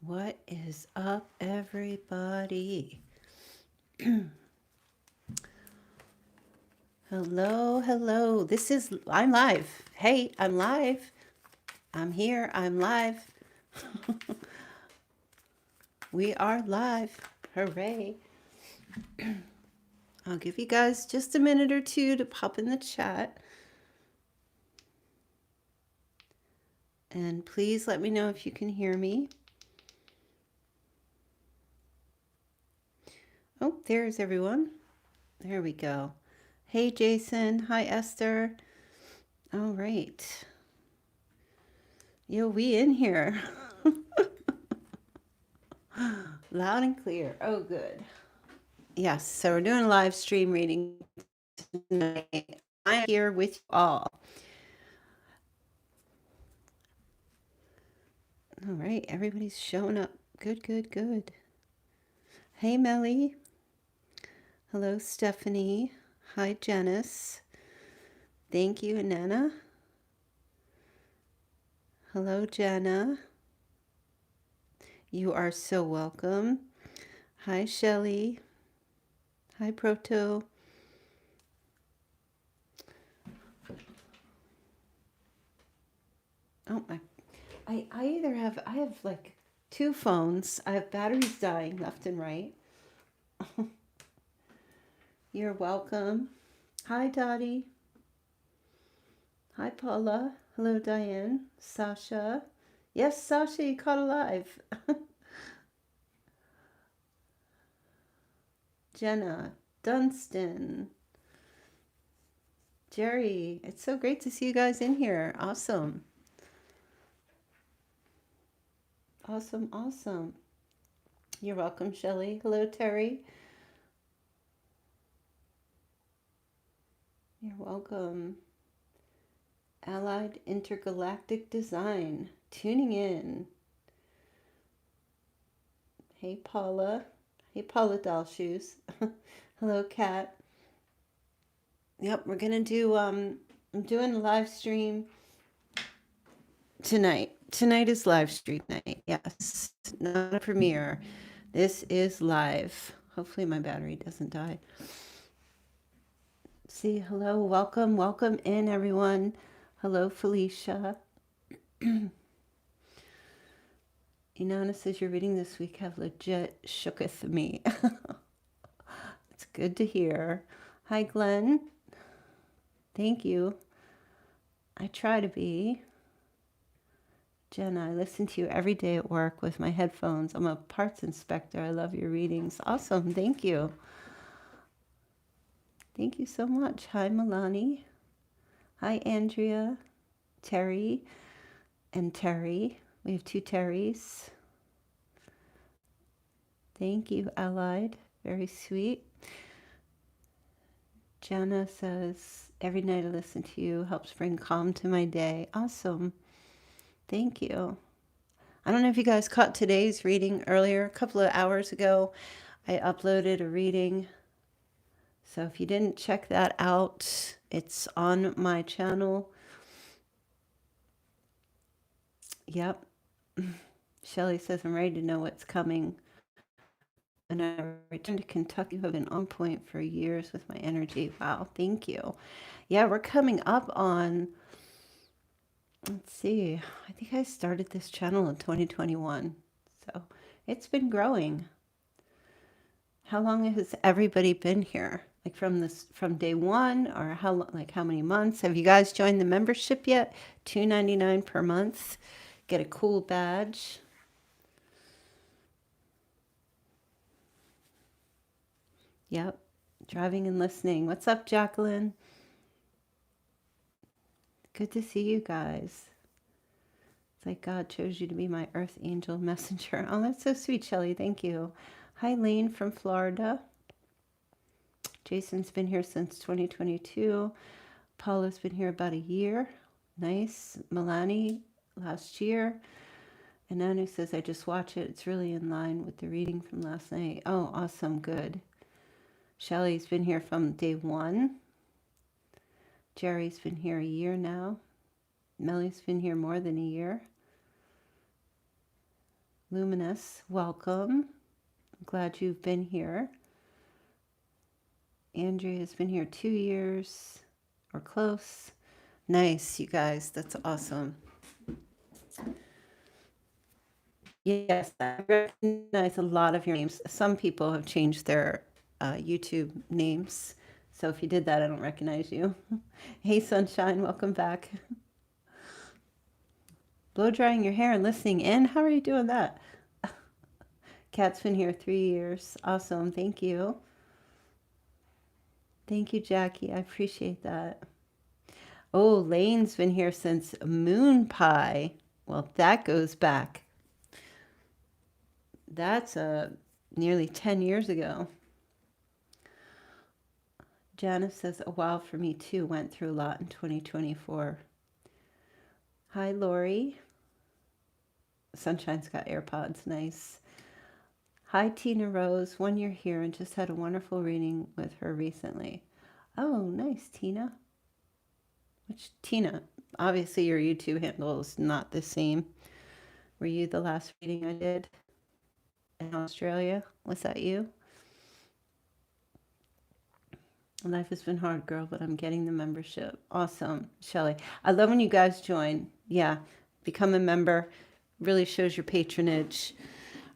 What is up, everybody? Hello, hello. I'm live. Hey, I'm live. I'm here. I'm live. We are live. Hooray. I'll give you guys just a minute or two to pop in the chat. And please let me know if you can hear me. Oh, there's everyone. There we go. Hey, Jason. Hi, Esther. All right. Yo, we in here. Loud and clear. Oh, good. Yes, so we're doing a live stream reading tonight. I'm here with you all. All right, everybody's showing up. Good, good, good. Hey, Melly. Hello, Stephanie. Hi, Janice. Thank you, Nana. Hello, Jenna. You are so welcome. Hi, Shelly. Hi, Proto. Oh, I have like two phones. I have batteries dying left and right. You're welcome. Hi, Dottie. Hi, Paula. Hello, Diane. Sasha. Yes, Sasha, you caught alive. Jenna. Dunstan. Jerry. It's so great to see you guys in here. Awesome. Awesome, awesome. You're welcome, Shelley. Hello, Terry. You're welcome. Allied Intergalactic Design. Tuning in. Hey, Paula. Hey, Paula Doll Shoes. Hello, Kat. Yep, we're gonna do I'm doing a live stream tonight. Tonight is live stream night. Yes. Not a premiere. This is live. Hopefully my battery doesn't die. See, hello, welcome, welcome in everyone. Hello, Felicia. Inanna says your reading this week have legit shooketh me. It's good to hear. Hi, Glenn. Thank you. I try to be. Jenna, I listen to you every day at work with my headphones. I'm a parts inspector. I love your readings. Awesome. Thank you. Thank you so much. Hi, Milani. Hi, Andrea, Terry, and Terry. We have two Terrys. Thank you, Allied. Very sweet. Jenna says, every night I listen to you helps bring calm to my day. Awesome. Thank you. I don't know if you guys caught today's reading earlier, a couple of hours ago. I uploaded a reading. So if you didn't check that out, it's on my channel. Yep. Shelly says, I'm ready to know what's coming. And I returned to Kentucky. I've been on point for years with my energy. Wow, thank you. Yeah, we're coming up on, let's see, I think I started this channel in 2021. So it's been growing. How long has everybody been here? Like from day one, or how many months? Have you guys joined the membership yet? $2.99 per month. Get a cool badge. Yep. Driving and listening. What's up, Jacqueline? Good to see you guys. It's like God chose you to be my earth angel messenger. Oh, that's so sweet, Shelley. Thank you. Hi, Lane from Florida. Jason's been here since 2022. Paula's been here about a year. Nice. Milani, last year. And Anu says, I just watch it. It's really in line with the reading from last night. Oh, awesome. Good. Shelley's been here from day one. Jerry's been here a year now. Melly's been here more than a year. Luminous, welcome. I'm glad you've been here. Andrea has been here 2 years or close. Nice, you guys. That's awesome. Yes, I recognize a lot of your names. Some people have changed their YouTube names. So if you did that, I don't recognize you. Hey, Sunshine, welcome back. Blow drying your hair and listening in. How are you doing that? Kat's been here 3 years. Awesome. Thank you. Thank you, Jackie. I appreciate that. Oh, Lane's been here since Moon Pie. Well, that goes back. That's nearly 10 years ago. Janice says, a while for me too. Went through a lot in 2024. Hi, Lori. Sunshine's got AirPods. Nice. Hi, Tina Rose. 1 year here and just had a wonderful reading with her recently. Oh, nice, Tina. Which Tina? Obviously, your YouTube handle is not the same. Were you the last reading I did in Australia? Was that you? Life has been hard, girl, but I'm getting the membership. Awesome, Shelly. I love when you guys join. Yeah, become a member. Really shows your patronage.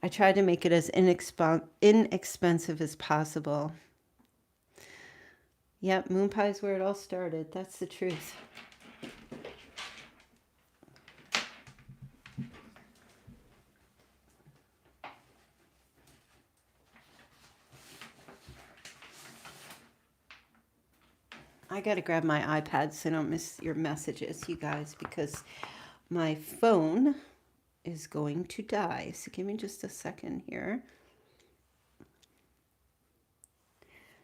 I tried to make it as inexpensive as possible. Yep, Moon Pie is where it all started. That's the truth. I got to grab my iPad so I don't miss your messages, you guys, because my phone is going to die. So give me just a second here.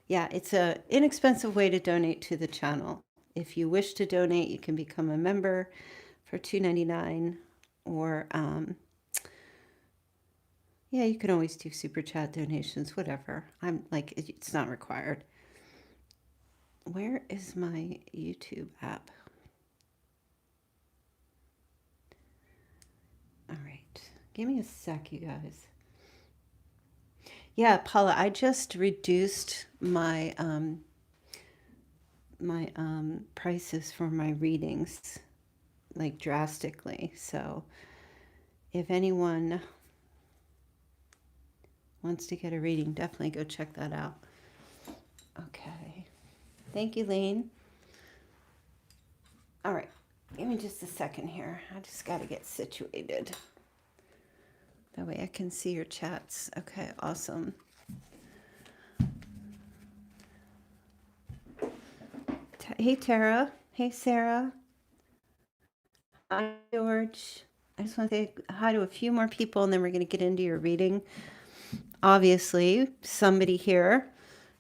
Yeah, it's an inexpensive way to donate to the channel. If you wish to donate, you can become a member for $2.99, or yeah, you can always do super chat donations, whatever. I'm like, it's not required. Where is my YouTube app? All right, give me a sec, you guys. Yeah, Paula, I just reduced my prices for my readings, like drastically. So if anyone wants to get a reading, definitely go check that out. Okay. Thank you, Lane. All right. Give me just a second here. I just got to get situated. That way I can see your chats. Okay, awesome. Hey, Tara. Hey, Sarah. Hi, George. I just want to say hi to a few more people, and then we're going to get into your reading. Obviously, somebody here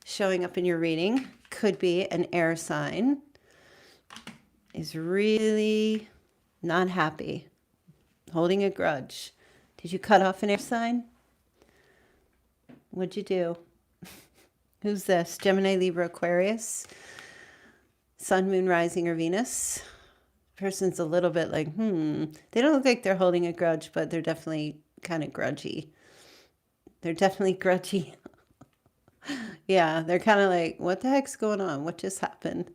showing up in your reading could be an air sign, is really not happy, holding a grudge. Did you cut off an air sign? What'd you do? Who's this? Gemini, Libra, Aquarius? Sun, Moon, Rising, or Venus? Person's a little bit like, They don't look like they're holding a grudge, but they're definitely kind of grudgy. They're definitely grudgy. Yeah, they're kind of like, what the heck's going on? What just happened?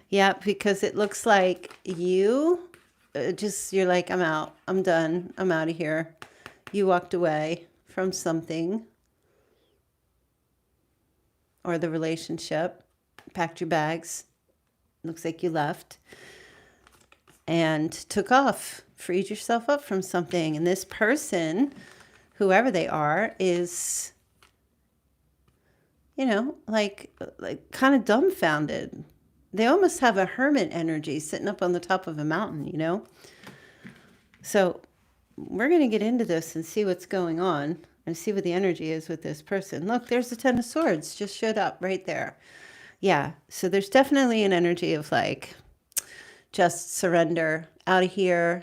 Yeah, because it looks like you're like, I'm out. I'm done. I'm out of here. You walked away from something or the relationship, packed your bags. Looks like you left and took off, freed yourself up from something. And this person, whoever they are, is, like kind of dumbfounded. They almost have a hermit energy sitting up on the top of a mountain, So we're going to get into this and see what's going on and see what the energy is with this person. Look, there's the Ten of Swords just showed up right there. Yeah, so there's definitely an energy of like, just surrender, out of here,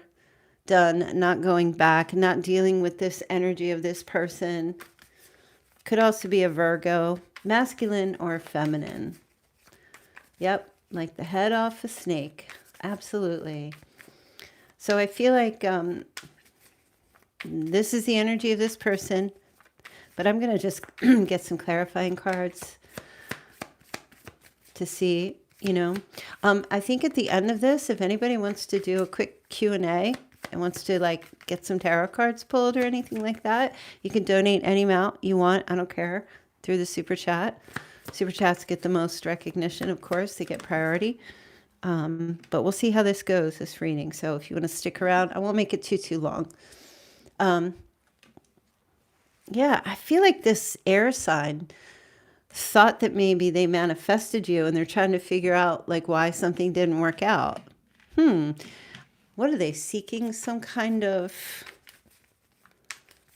done, not going back, not dealing with this energy of this person. Could also be a Virgo, masculine or feminine. Yep, like the head off a snake. Absolutely. So I feel like This is the energy of this person. But I'm going to just get some clarifying cards to see, you know. I think at the end of this, if anybody wants to do a quick Q&A and wants to like get some tarot cards pulled or anything like that, you can donate any amount you want. I don't care, through the super chat. Super chats get the most recognition, of course. They get priority. But we'll see how this goes, this reading. So if you want to stick around, I won't make it too long. Yeah, I feel like this air sign thought that maybe they manifested you and they're trying to figure out like why something didn't work out. What are they seeking? Some kind of,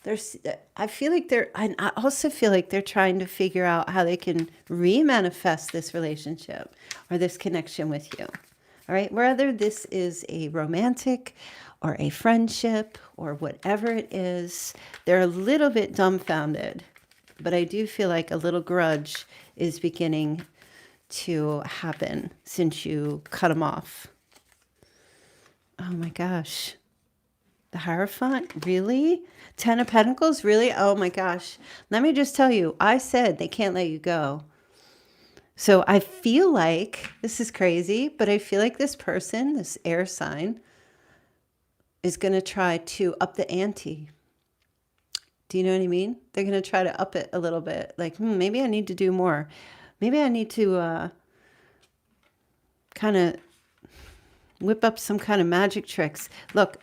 there's, I feel like I also feel like they're trying to figure out how they can re-manifest this relationship or this connection with you. All right, whether this is a romantic or a friendship or whatever it is, they're a little bit dumbfounded. But I do feel like a little grudge is beginning to happen since you cut them off. Oh my gosh. The Hierophant? Really? 10 of Pentacles? Really? Oh my gosh. Let me just tell you, I said they can't let you go. So I feel like, this is crazy, but I feel like this person, this air sign, is going to try to up the ante. Do you know what I mean? They're going to try to up it a little bit. Like, maybe I need to do more. Maybe I need to kind of whip up some kind of magic tricks. Look,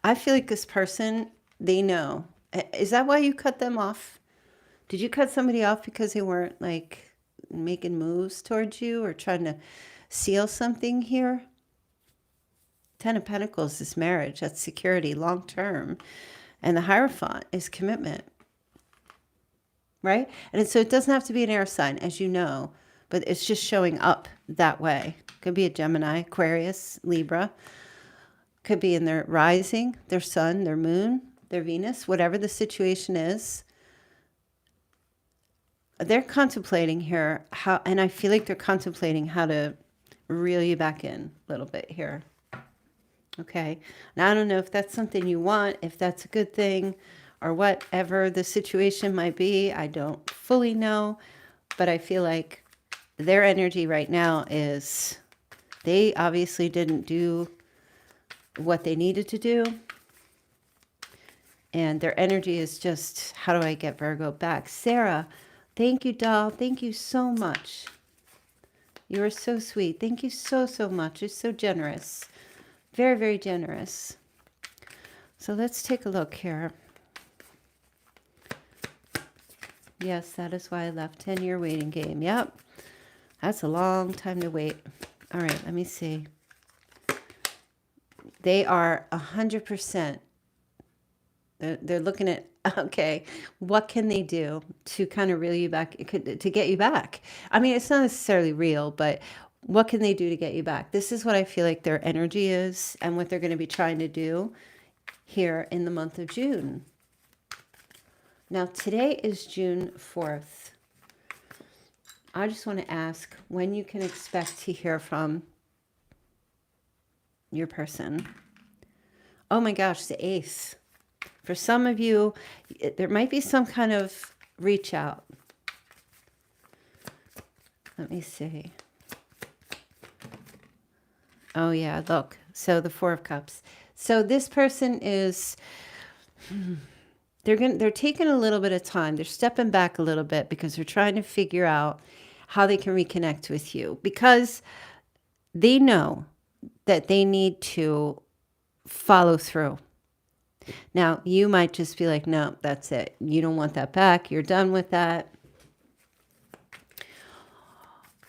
I feel like this person, they know. Is that why you cut them off? Did you cut somebody off because they weren't like making moves towards you or trying to seal something here? 10 of Pentacles is marriage. That's security, long term. And the Hierophant is commitment, right? And so it doesn't have to be an air sign, as you know, but it's just showing up that way. Could be a Gemini, Aquarius, Libra. Could be in their rising, their sun, their moon, their Venus, whatever the situation is. They're contemplating here how, and I feel like they're contemplating how to reel you back in a little bit here. Okay. Now, I don't know if that's something you want, if that's a good thing, or whatever the situation might be. I don't fully know, but I feel like their energy right now is they obviously didn't do what they needed to do. And their energy is just, how do I get Virgo back? Sarah, thank you, doll. Thank you so much. You are so sweet. Thank you so, so much. You're so generous. Very, very generous. So let's take a look here. Yes, that is why I left. 10-year waiting game. Yep. That's a long time to wait. All right, let me see. They are 100%. They're looking at, okay, what can they do to kind of reel you back, to get you back? I mean, it's not necessarily real, but what can they do to get you back? This is what I feel like their energy is and what they're going to be trying to do here in the month of June. Now, today is June 4th. I just want to ask when you can expect to hear from your person. Oh my gosh, the Ace. For some of you, there might be some kind of reach out. Let me see. Oh yeah, look. So the Four of Cups. So this person is, they're taking a little bit of time. They're stepping back a little bit because they're trying to figure out how they can reconnect with you, because they know that they need to follow through. Now, you might just be like, no, that's it. You don't want that back. You're done with that.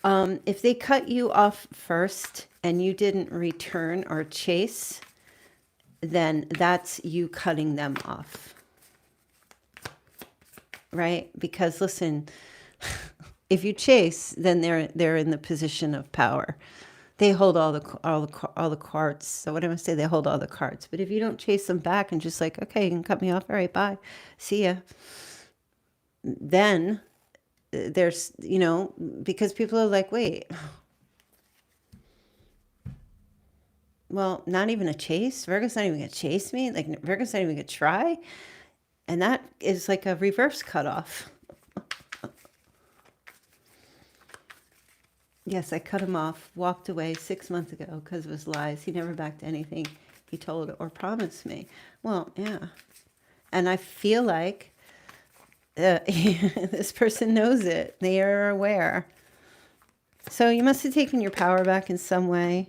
If they cut you off first and you didn't return or chase, then that's you cutting them off. Right? Because listen, if you chase, then they're in the position of power. They hold all the cards. So what am I say? They hold all the cards. But if you don't chase them back and just like, okay, you can cut me off. All right, bye. See ya. Then there's, because people are like, wait, well, not even a chase. Virgo's not even going to chase me. Like, Virgo's not even going to try. And that is like a reverse cutoff. Yes, I cut him off, walked away 6 months ago because of his lies. He never backed anything he told or promised me. Well, yeah. And I feel like this person knows it. They are aware. So you must have taken your power back in some way.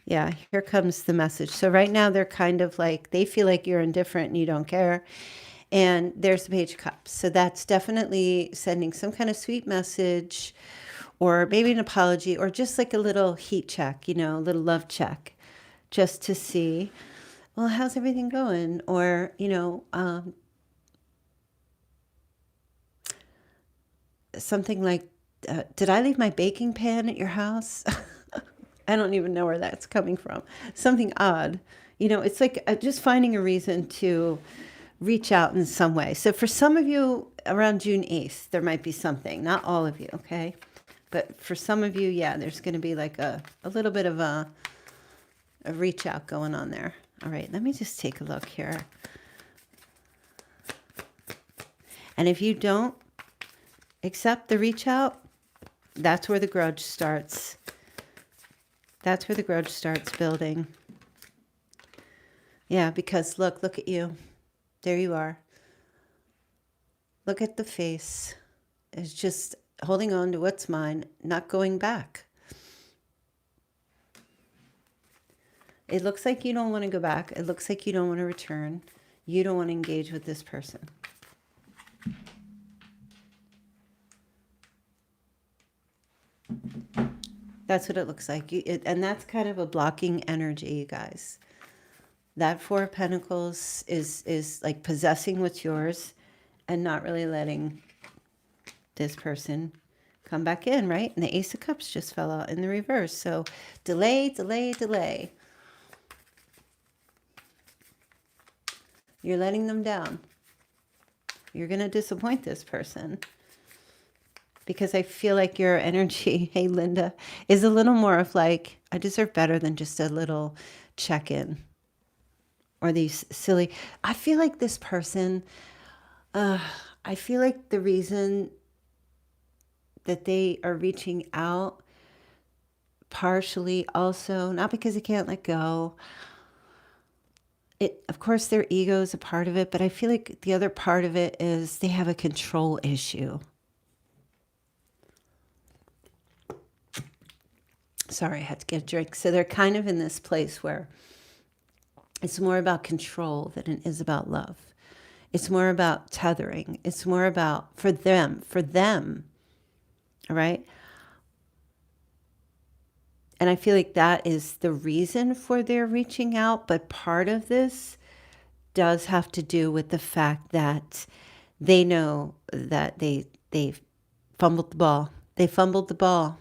Yeah, here comes the message. So right now they're kind of like, they feel like you're indifferent and you don't care. And there's the Page of Cups. So that's definitely sending some kind of sweet message or maybe an apology or just like a little heat check, a little love check just to see, well, how's everything going? Or, something like, did I leave my baking pan at your house? I don't even know where that's coming from. Something odd. It's like just finding a reason to reach out in some way. So for some of you around June 8th, there might be something. Not all of you, okay? But for some of you, yeah, there's going to be like a little bit of a reach out going on there. All right, let me just take a look here. And if you don't accept the reach out, that's where the grudge starts. That's where the grudge starts building. Yeah, because look at you. There you are. Look at the face. It's just holding on to what's mine, not going back. It looks like you don't want to go back. It looks like you don't want to return. You don't want to engage with this person. That's what it looks like. And that's kind of a blocking energy, you guys. That Four of Pentacles is like possessing what's yours and not really letting this person come back in, right? And the Ace of Cups just fell out in the reverse. So delay. You're letting them down. You're going to disappoint this person. Because I feel like your energy, hey Linda, is a little more of like, I deserve better than just a little check-in. Or these silly, I feel like this person, I feel like the reason that they are reaching out partially also, not because they can't let go. Of course, their ego is a part of it, but I feel like the other part of it is they have a control issue. Sorry, I had to get a drink. So they're kind of in this place where it's more about control than it is about love. It's more about tethering. It's more about for them, all right? And I feel like that is the reason for their reaching out. But part of this does have to do with the fact that they know that they fumbled the ball. They fumbled the ball.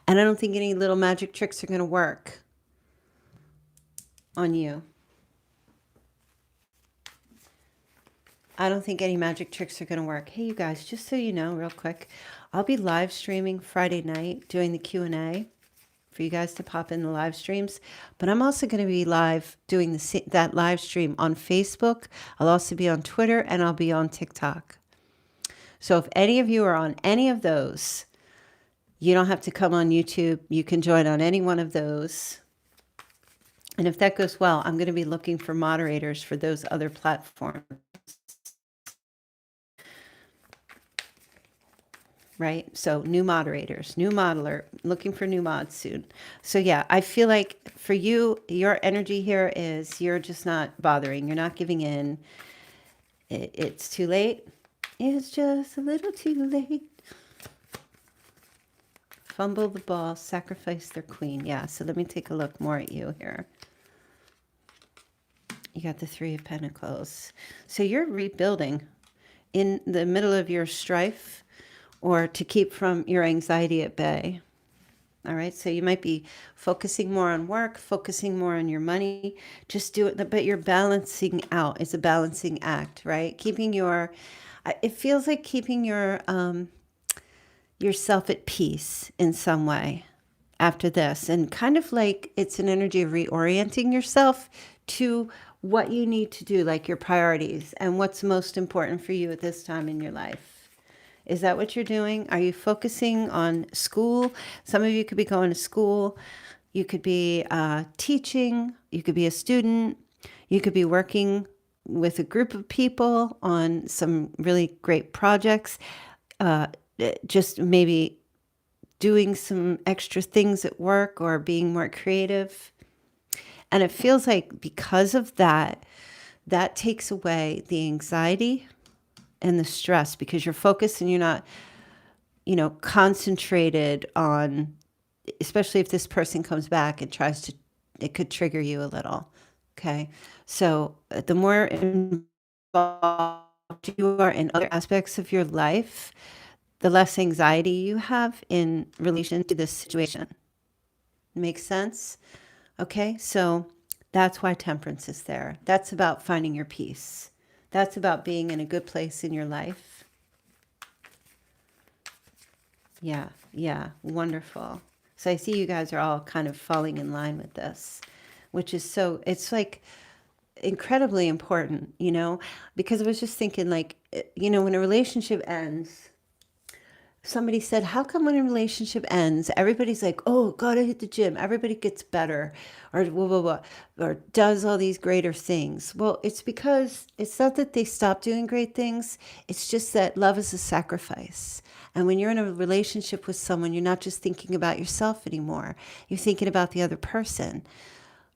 And I don't think any little magic tricks are going to work on you. I don't think any magic tricks are going to work. Hey, you guys, just so you know, real quick, I'll be live streaming Friday night doing the Q&A for you guys to pop in the live streams. But I'm also going to be live doing that live stream on Facebook. I'll also be on Twitter and I'll be on TikTok. So if any of you are on any of those, you don't have to come on YouTube. You can join on any one of those. And if that goes well, I'm going to be looking for moderators for those other platforms. Right? So new moderators, new modeler, looking for new mods soon. So yeah, I feel like for you, your energy here is you're just not bothering. You're not giving in. It's too late. It's just a little too late. Fumble the ball, sacrifice their queen. Yeah, so let me take a look more at you here. You got the Three of Pentacles. So you're rebuilding in the middle of your strife or to keep from your anxiety at bay. All right, so you might be focusing more on work, focusing more on your money. Just do it, but you're balancing out. It's a balancing act, right? Keeping your, it feels like keeping your yourself at peace in some way. after this. And kind of like it's an energy of reorienting yourself to what you need to do, like your priorities and what's most important for you at this time in your life. Is that what you're doing? Are you focusing on school? Some of you could be going to school. You could be teaching. You could be a student. You could be working with a group of people on some really great projects. Just maybe doing some extra things at work or being more creative. And it feels like because of that, that takes away the anxiety and the stress because you're focused and you're not, concentrated on, especially if this person comes back and tries to, it could trigger you a little. Okay. So the more involved you are in other aspects of your life, the less anxiety you have in relation to this situation. Makes sense? Okay, so that's why temperance is there. That's about finding your peace. That's about being in a good place in your life. Yeah, wonderful. So I see you guys are all kind of falling in line with this, which is it's like incredibly important, because I was just thinking like, when a relationship ends, somebody said, how come when a relationship ends, everybody's like, oh, gotta hit the gym. Everybody gets better or blah, blah, blah, or does all these greater things. Well, it's because it's not that they stop doing great things. It's just that love is a sacrifice. And when you're in a relationship with someone, you're not just thinking about yourself anymore. You're thinking about the other person,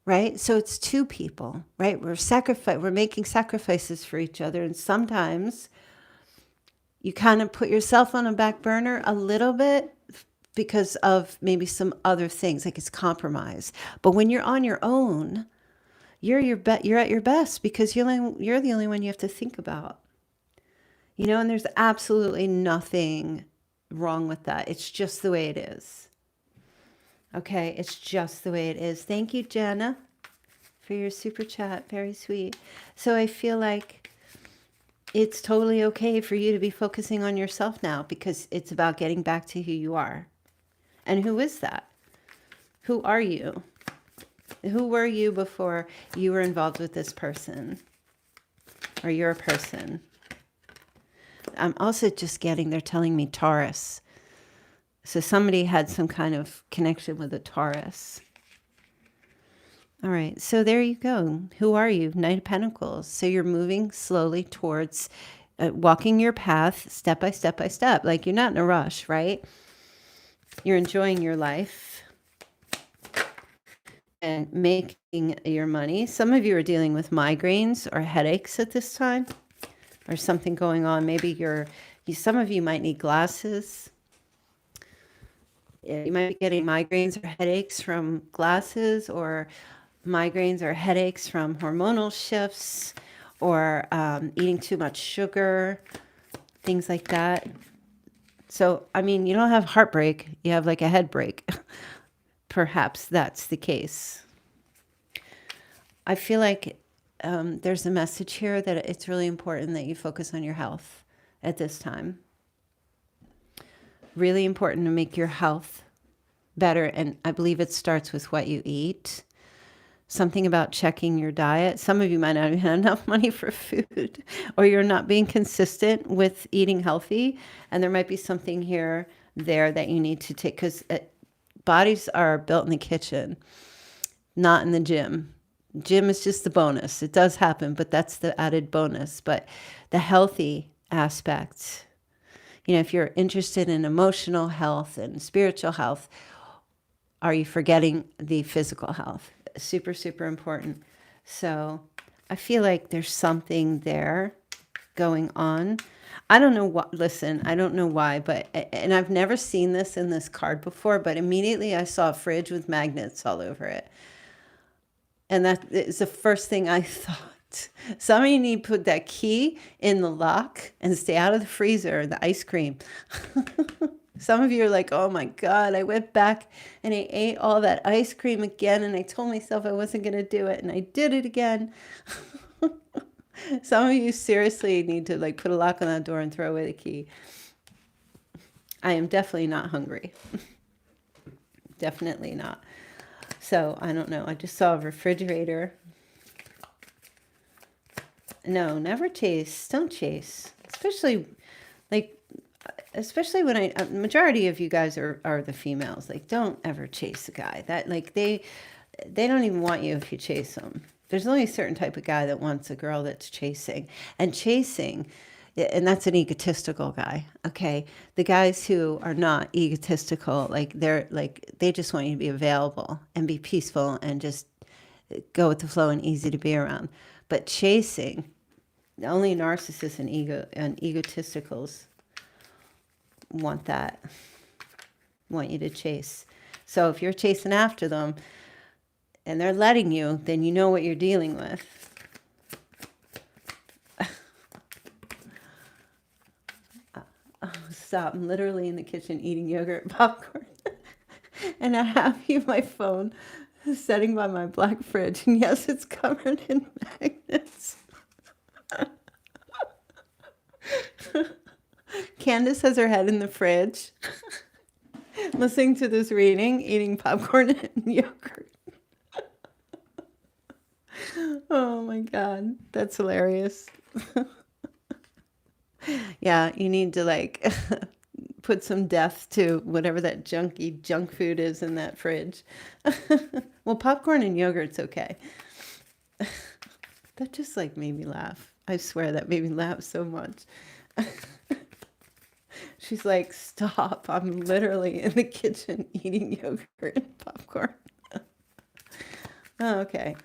right? So it's two people, right? We're making sacrifices for each other. And sometimes you kind of put yourself on a back burner a little bit because of maybe some other things, like it's compromise. But when you're on your own, you're at your best because you're the only one you have to think about. And there's absolutely nothing wrong with that. It's just the way it is. Okay, it's just the way it is. Thank you, Jenna, for your super chat. Very sweet. So I feel like it's totally okay for you to be focusing on yourself now because it's about getting back to who you are. And who is that? Who are you? Who were you before you were involved with this person? Or you're a person? I'm also just they're telling me Taurus. So somebody had some kind of connection with a Taurus. All right, so there you go. Who are you? Knight of Pentacles. So you're moving slowly towards walking your path step by step by step. Like you're not in a rush, right? You're enjoying your life and making your money. Some of you are dealing with migraines or headaches at this time or something going on. Maybe some of you might need glasses. You might be getting migraines or headaches from glasses or migraines or headaches from hormonal shifts or eating too much sugar, things like that. So, you don't have heartbreak. You have like a head break. Perhaps that's the case. I feel like there's a message here that it's really important that you focus on your health at this time. Really important to make your health better. And I believe it starts with what you eat. Something about checking your diet. Some of you might not have enough money for food or you're not being consistent with eating healthy. And there might be something there that you need to take because bodies are built in the kitchen, not in the gym. Gym is just the bonus. It does happen, but that's the added bonus. But the healthy aspect, if you're interested in emotional health and spiritual health, are you forgetting the physical health? Super, super important. So I feel like there's something there going on. I don't know what, listen, I don't know why, and I've never seen this in this card before, but immediately I saw a fridge with magnets all over it. And that is the first thing I thought. Somebody need to put that key in the lock and stay out of the freezer and the ice cream. Some of you are like, oh my God, I went back and I ate all that ice cream again and I told myself I wasn't going to do it and I did it again. Some of you seriously need to put a lock on that door and throw away the key. I am definitely not hungry. Definitely not. So I don't know. I just saw a refrigerator. No, never chase. Don't chase. Like, especially when majority of you guys are the females. Like, don't ever chase a guy. That, like, they don't even want you if you chase them. There's only a certain type of guy that wants a girl that's chasing. And chasing, and that's an egotistical guy, okay? The guys who are not egotistical, they just want you to be available and be peaceful and just go with the flow and easy to be around. But chasing, only narcissists and egotisticals want that, want you to chase. So if you're chasing after them and they're letting you, then you know what you're dealing with. Stop. I'm literally in the kitchen eating yogurt and popcorn. And I have you my phone setting by my black fridge. And yes, it's covered in magnets. Candace has her head in the fridge, listening to this reading, eating popcorn and yogurt. Oh my God, that's hilarious. Yeah, you need to like put some death to whatever that junky junk food is in that fridge. Well, popcorn and yogurt's okay. That just like made me laugh. I swear that made me laugh so much. She's like, stop. I'm literally in the kitchen eating yogurt and popcorn. Oh, okay.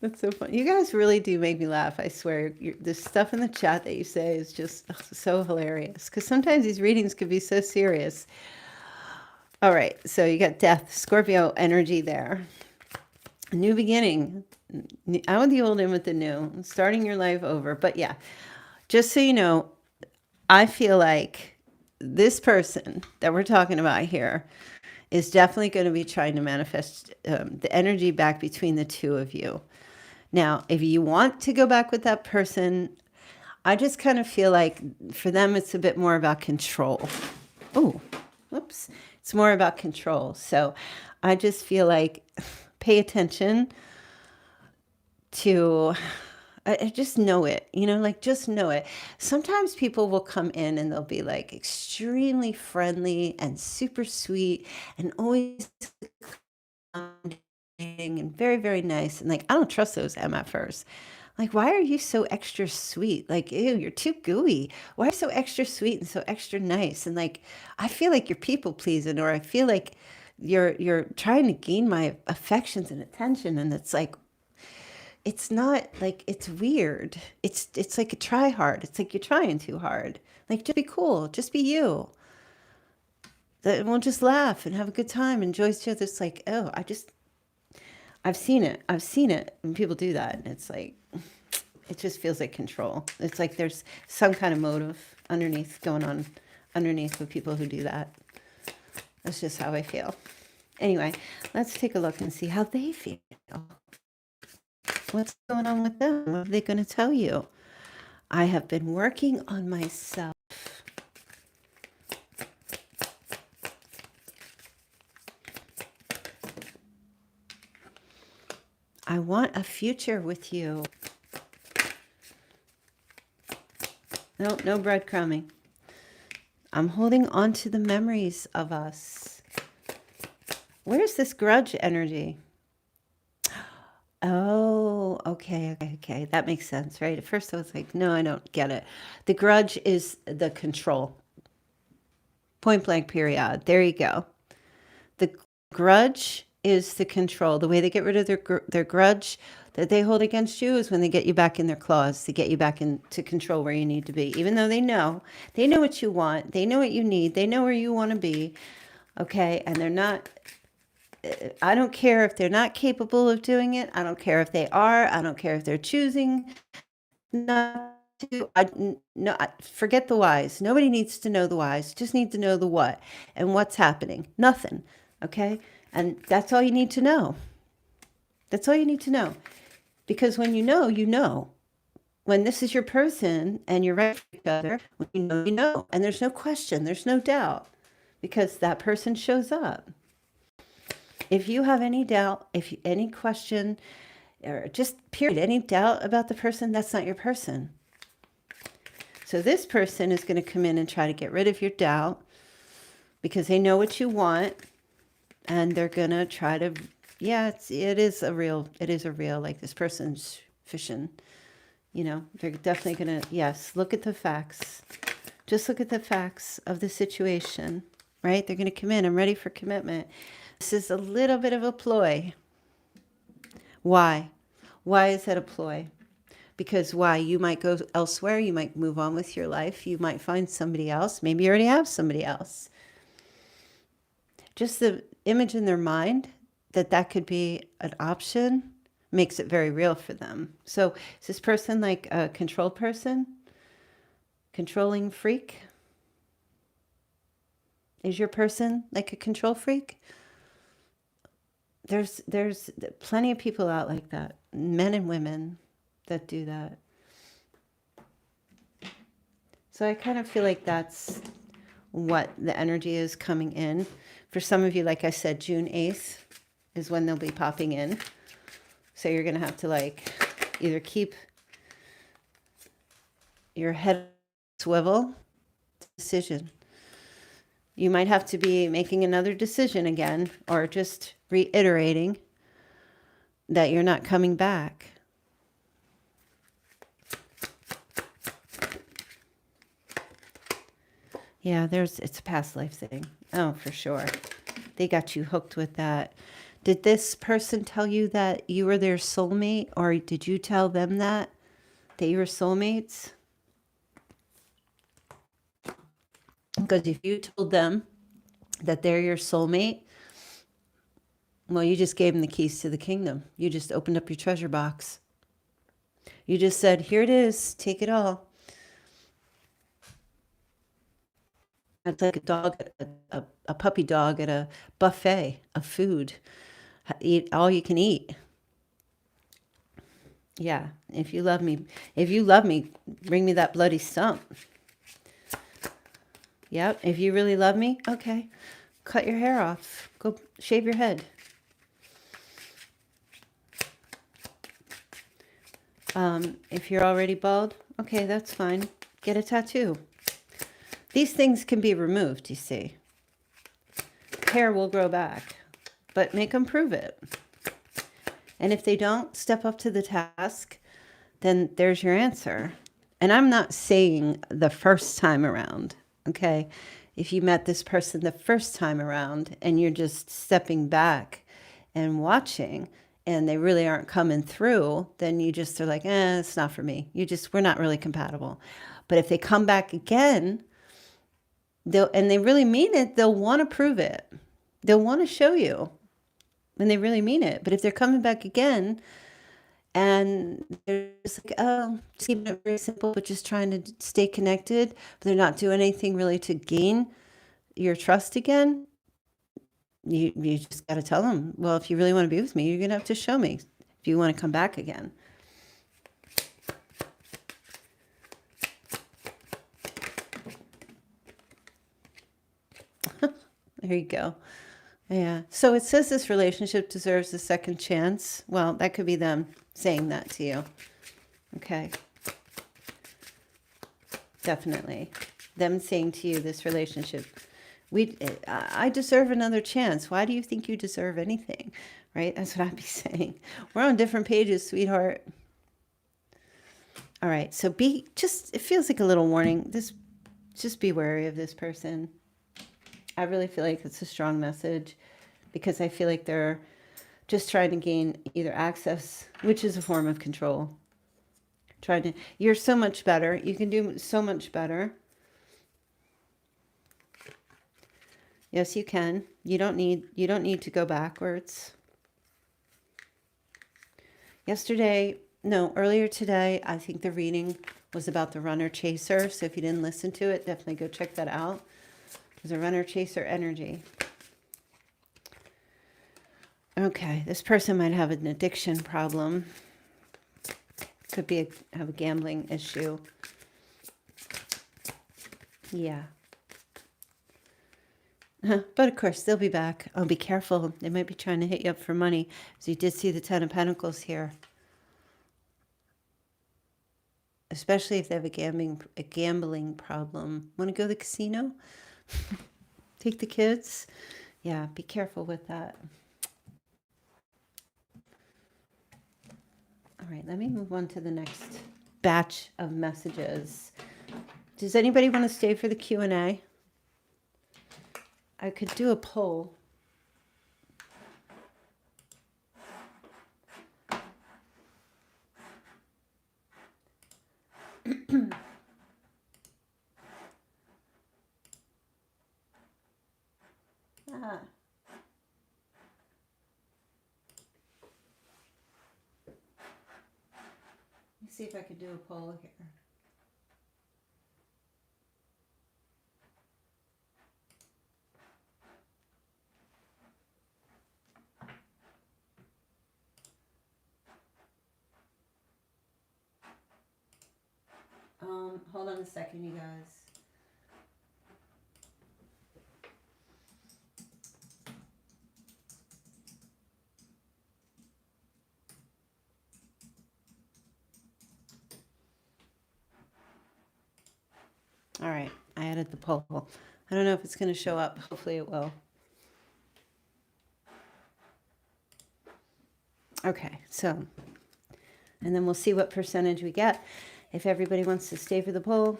That's so funny. You guys really do make me laugh. I swear. The stuff in the chat that you say is just so hilarious. Because sometimes these readings could be so serious. All right. So you got death, Scorpio energy there. A new beginning. Out with the old, in with the new. Starting your life over. But yeah, just so you know, I feel like this person that we're talking about here is definitely going to be trying to manifest the energy back between the two of you. Now, if you want to go back with that person, I just kind of feel like for them, it's a bit more about control. Oh, whoops. It's more about control. So I just feel like pay attention to, I just know it, like just know it. Sometimes people will come in and they'll be like extremely friendly and super sweet and always and very, very nice. And like, I don't trust those MFers. Like, why are you so extra sweet? Like, ew, you're too gooey. Why are you so extra sweet and so extra nice? And like, I feel like you're people pleasing, or I feel like you're trying to gain my affections and attention. And it's like, it's not like, it's weird. It's like a try hard. It's like you're trying too hard. Like, just be cool. Just be you. Then we'll just laugh and have a good time. Enjoy each other. It's like, oh, I've seen it. I've seen it when people do that. And it's like, it just feels like control. It's like there's some kind of motive going on underneath with people who do that. That's just how I feel. Anyway, let's take a look and see how they feel. What's going on with them? What are they going to tell you? I have been working on myself. I want a future with you. Nope, no breadcrumbing. I'm holding on to the memories of us. Where's this grudge energy? Oh, okay. That makes sense, right? At first I was like, no, I don't get it. The grudge is the control. Point blank, period. There you go. The grudge is the control. The way they get rid of their grudge that they hold against you is when they get you back in their claws, to get you back into control where you need to be. Even though they know what you want, they know what you need, they know where you want to be, okay? And they're not, I don't care if they're not capable of doing it. I don't care if they are. I don't care if they're choosing not to. Forget the whys. Nobody needs to know the whys. Just need to know the what and what's happening. Nothing, okay? And that's all you need to know. That's all you need to know. Because when you know, you know. When this is your person and you're right for each other, when you know, you know. And there's no question. There's no doubt. because that person shows up. If you have any doubt, any question, or just period, any doubt about the person, that's not your person. So this person is going to come in and try to get rid of your doubt because they know what you want, and they're going to try to, yeah, it is a real, like this person's fishing, they're definitely going to, yes, look at the facts. Just look at the facts of the situation, right? They're going to come in. I'm ready for commitment. This is a little bit of a ploy. Why? Why is that a ploy? Because why? You might go elsewhere. You might move on with your life. You might find somebody else. Maybe you already have somebody else. Just the image in their mind that could be an option makes it very real for them. So is this person like a control person? Controlling freak? Is your person like a control freak? There's plenty of people out like that, men and women that do that. So I kind of feel like that's what the energy is coming in. For some of you, like I said, June 8th is when they'll be popping in. So you're going to have to like either keep your head swivel, decision. You might have to be making another decision again, or just reiterating that you're not coming back. Yeah, it's a past life thing. Oh, for sure. They got you hooked with that. Did this person tell you that you were their soulmate, or did you tell them that you were soulmates? Because if you told them that they're your soulmate, well, you just gave them the keys to the kingdom. You just opened up your treasure box. You just said, here it is, take it all. It's like a dog, a puppy dog at a buffet of food. Eat all you can eat. Yeah, if you love me, bring me that bloody stump. Yep, if you really love me, okay, cut your hair off. Go shave your head. If you're already bald, okay, that's fine. Get a tattoo. These things can be removed, you see. Hair will grow back, but make them prove it. And if they don't step up to the task, then there's your answer. And I'm not saying the first time around, okay? If you met this person the first time around and you're just stepping back and watching and they really aren't coming through, then you just are like, it's not for me. We're not really compatible. But if they come back again, and they really mean it, they'll want to prove it. They'll want to show you when they really mean it. But if they're coming back again and they're just like, just keeping it very simple, but just trying to stay connected, but they're not doing anything really to gain your trust again, you just got to tell them, well, if you really want to be with me, you're going to have to show me if you want to come back again. There you go. Yeah. So it says this relationship deserves a second chance. Well, that could be them saying that to you. Okay. Definitely. Them saying to you, this relationship, I deserve another chance. Why do you think you deserve anything? Right? That's what I'd be saying. We're on different pages, sweetheart. All right. So it feels like a little warning. Just be wary of this person. I really feel like it's a strong message because I feel like they're just trying to gain either access, which is a form of control. You're so much better. You can do so much better. Yes, you can. You don't need to go backwards. Earlier today, I think the reading was about the runner chaser. So if you didn't listen to it, definitely go check that out. There's a runner chaser energy. Okay, this person might have an addiction problem. Could have a gambling issue. Yeah. But of course, they'll be back. Oh, be careful. They might be trying to hit you up for money. So you did see the Ten of Pentacles here. Especially if they have a gambling problem. Want to go to the casino? Take the kids? Yeah, be careful with that. All right, let me move on to the next batch of messages. Does anybody want to stay for the Q&A? I could do a poll. Ah. Let me see if I could do a poll here. Hold on a second, you guys. All right, I added the poll. I don't know if it's going to show up. Hopefully it will. Okay, so, and then we'll see what percentage we get. If everybody wants to stay for the poll.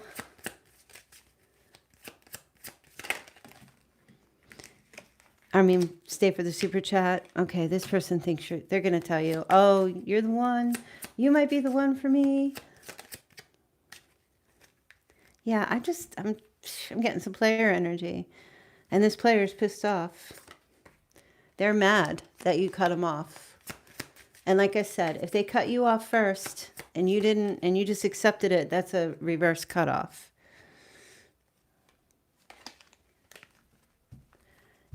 I mean, stay for the super chat. Okay, this person thinks they're going to tell you, oh, you're the one. You might be the one for me. Yeah, I'm getting some player energy. And this player's pissed off. They're mad that you cut them off. And like I said, if they cut you off first and you didn't, and you just accepted it, that's a reverse cutoff.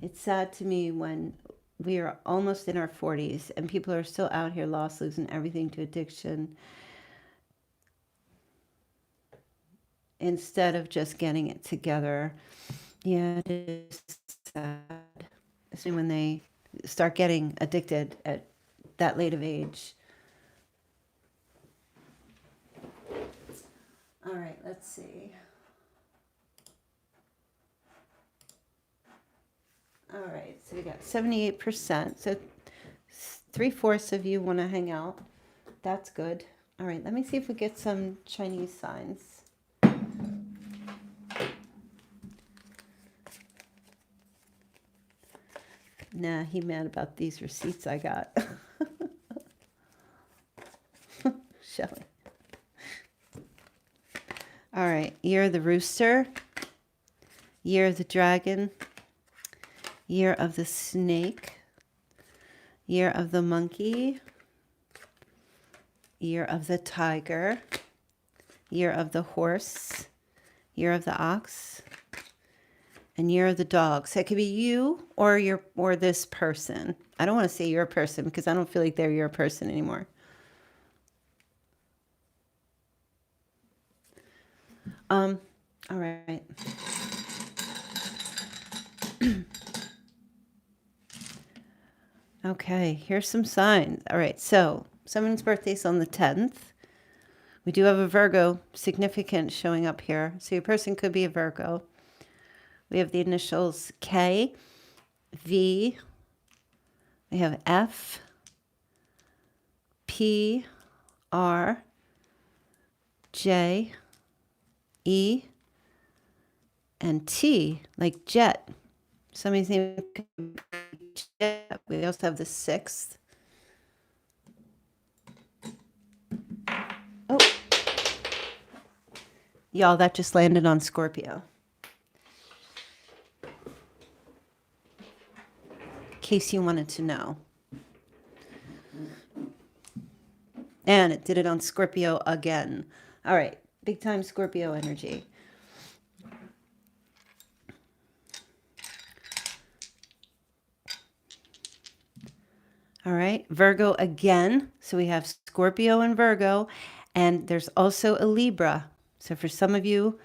It's sad to me when we are almost in our 40s and people are still out here lost, losing everything to addiction, instead of just getting it together. Yeah, it is sad. Especially when they start getting addicted at that late of age. All right, let's see. All right, so we got 78%. So 3/4 of you want to hang out. That's good. All right, let me see if we get some Chinese signs. Nah, he mad about these receipts I got. Shelly. All right, year of the rooster, year of the dragon, year of the snake, year of the monkey, year of the tiger, year of the horse, year of the ox, and year of the dog. So it could be you or this person. I don't want to say your person because I don't feel like they're your person anymore. All right. Okay, here's some signs. All right, so someone's birthday's on the 10th. We do have a Virgo significant showing up here. So your person could be a Virgo. We have the initials K, V, we have F, P, R, J, E, and T, like jet. Somebody's name could be Jet. We also have the 6th. Oh. Y'all, that just landed on Scorpio. In case you wanted to know. And it did it on Scorpio again. All right, big time Scorpio energy. All right, Virgo again. So we have Scorpio and Virgo, and there's also a Libra. So for some of you,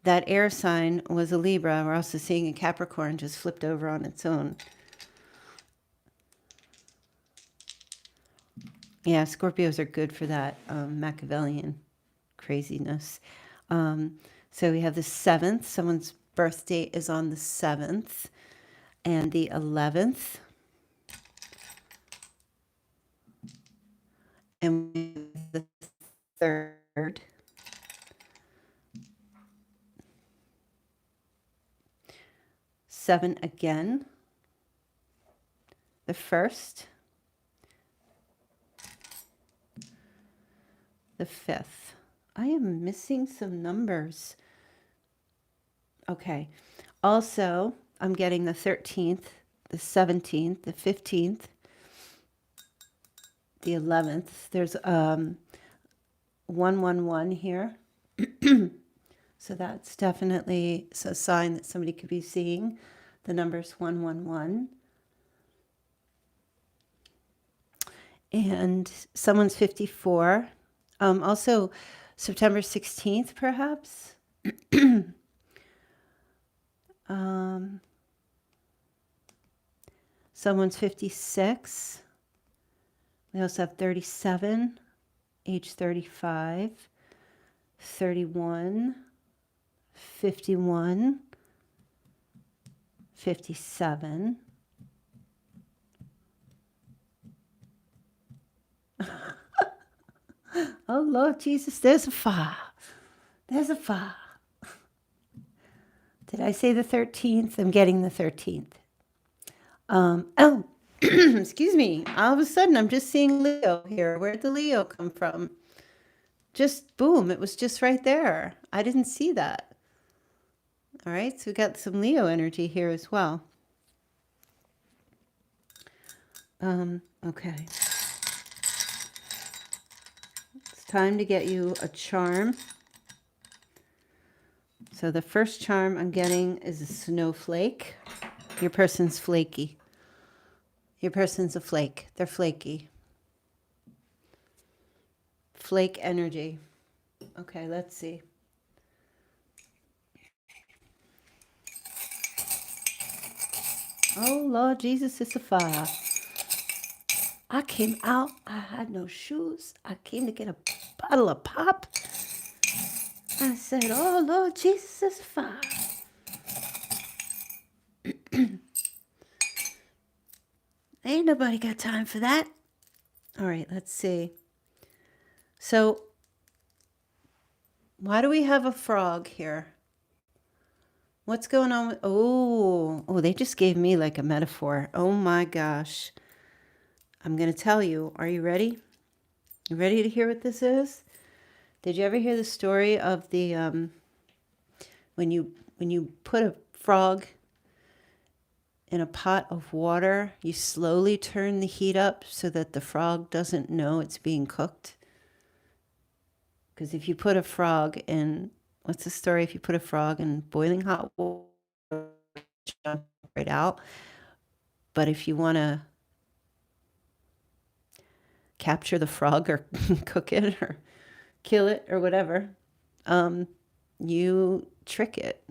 that air sign was a Libra. We're also seeing a Capricorn just flipped over on its own. Yeah, Scorpios are good for that Machiavellian craziness. So we have the 7th. Someone's birth date is on the 7th and the 11th. And the 3rd. 7 again. The 1st. The 5th. I am missing some numbers. Okay. Also, I'm getting the 13th, the 17th, the 15th, the 11th. There's 111 here. So that's definitely a sign that somebody could be seeing the numbers 111. And someone's 54. Also, September 16th, perhaps. Someone's 56. We also have 37, age 35, 31, 51, 57. Oh, Lord Jesus, there's a fire. There's a fire. Did I say the 13th? I'm getting the 13th. Oh, excuse me. All of a sudden, I'm just seeing Leo here. Where'd the Leo come from? Just boom, it was just right there. I didn't see that. All right, so we got some Leo energy here as well. Okay. It's time to get you a charm. So the first charm I'm getting is a snowflake. Your person's flaky. Your person's a flake. They're flaky. Flake energy. Okay, let's see. Oh, Lord Jesus, it's a fire. I came out. I had no shoes. I came to get a bottle of pop. I said, oh, Lord Jesus, it's a fire. Ain't nobody got time for that. All right, let's see. So, why do we have a frog here? What's going on with, oh, they just gave me like a metaphor. Oh my gosh. I'm going to tell you. Are you ready? You ready to hear what this is? Did you ever hear the story of the, when you put a frog in a pot of water, you slowly turn the heat up so that the frog doesn't know it's being cooked? Because if you put a frog in, what's the story? If you put a frog in boiling hot water, jump right out. But if you want to capture the frog or cook it or kill it or whatever, you trick it.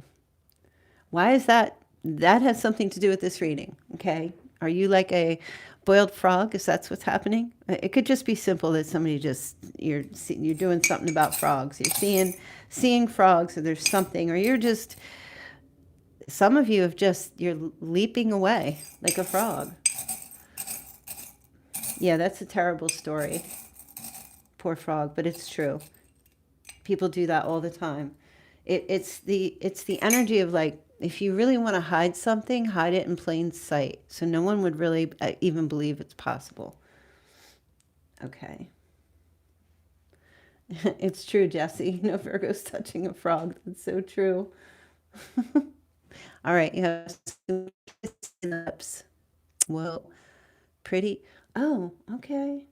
Why is that? That has something to do with this reading, okay? Are you like a boiled frog? Is that what's happening? It could just be simple that somebody just, you're doing something about frogs. You're seeing frogs, or there's something, or you're just, some of you have just, you're leaping away like a frog. Yeah, that's a terrible story. Poor frog, but it's true. People do that all the time. It's the energy of like, if you really want to hide something, hide it in plain sight. So no one would really even believe it's possible. Okay. It's true, Jesse. No Virgo's touching a frog. That's so true. All right. You have lips. Whoa. Pretty. Oh, okay.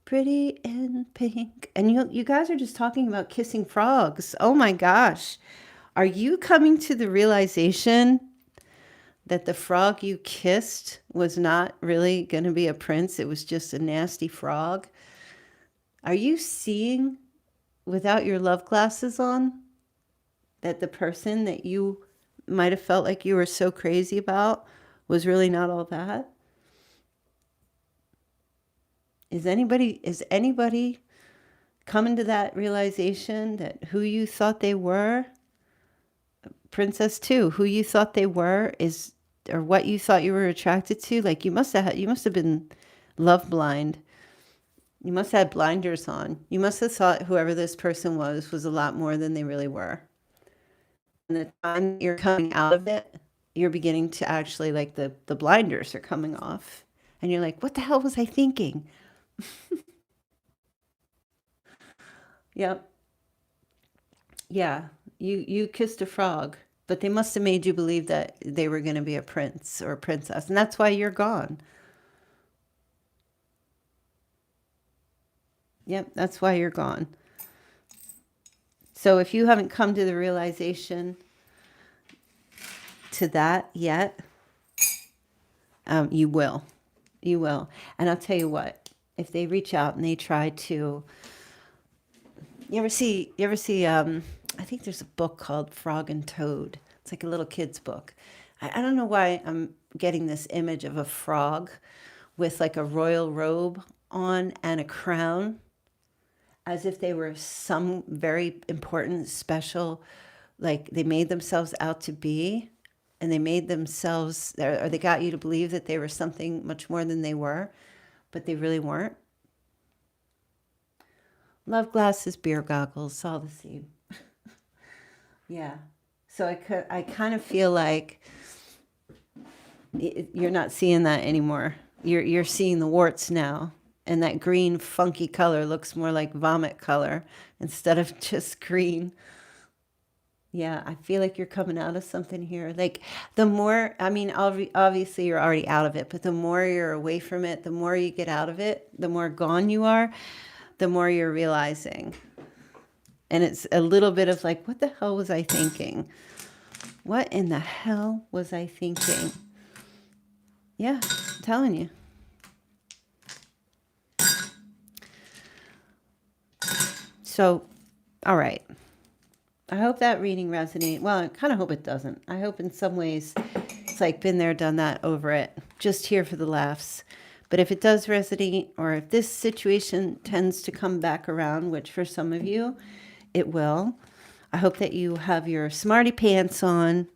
Pretty in pink. And you guys are just talking about kissing frogs. Oh my gosh. Are you coming to the realization that the frog you kissed was not really going to be a prince? It was just a nasty frog. Are you seeing without your love glasses on? that the person that you might have felt like you were so crazy about was really not all that? Is anybody coming to that realization that who you thought they were, Princess too, who you thought they were is, or what you thought you were attracted to, like you must have been love blind. You must have had blinders on. You must have thought whoever this person was a lot more than they really were. And the time you're coming out of it, you're beginning to actually, like, the blinders are coming off. And you're like, what the hell was I thinking? Yep. Yeah. You kissed a frog, but they must have made you believe that they were going to be a prince or a princess. And that's why you're gone. Yep. That's why you're gone. So if you haven't come to the realization to that yet, you will. You will. And I'll tell you what, if they reach out and they try to, you ever see, I think there's a book called Frog and Toad. It's like a little kid's book. I don't know why I'm getting this image of a frog with like a royal robe on and a crown, as if they were some very important, special, like they made themselves out to be, and they made themselves, or they got you to believe that they were something much more than they were, but they really weren't. Love glasses, beer goggles, all the same. Yeah. So I kind of feel like you're not seeing that anymore. You're seeing the warts now, and that green funky color looks more like vomit color instead of just green. Yeah, I feel like you're coming out of something here. Like the more, I mean, obviously you're already out of it, but the more you're away from it, the more you get out of it, the more gone you are, the more you're realizing. And it's a little bit of like, what the hell was I thinking? What in the hell was I thinking? Yeah, I'm telling you. So, all right. I hope that reading resonates. Well, I kind of hope it doesn't. I hope in some ways it's like been there, done that, over it. Just here for the laughs. But if it does resonate, or if this situation tends to come back around, which for some of you, it will, I hope that you have your smarty pants on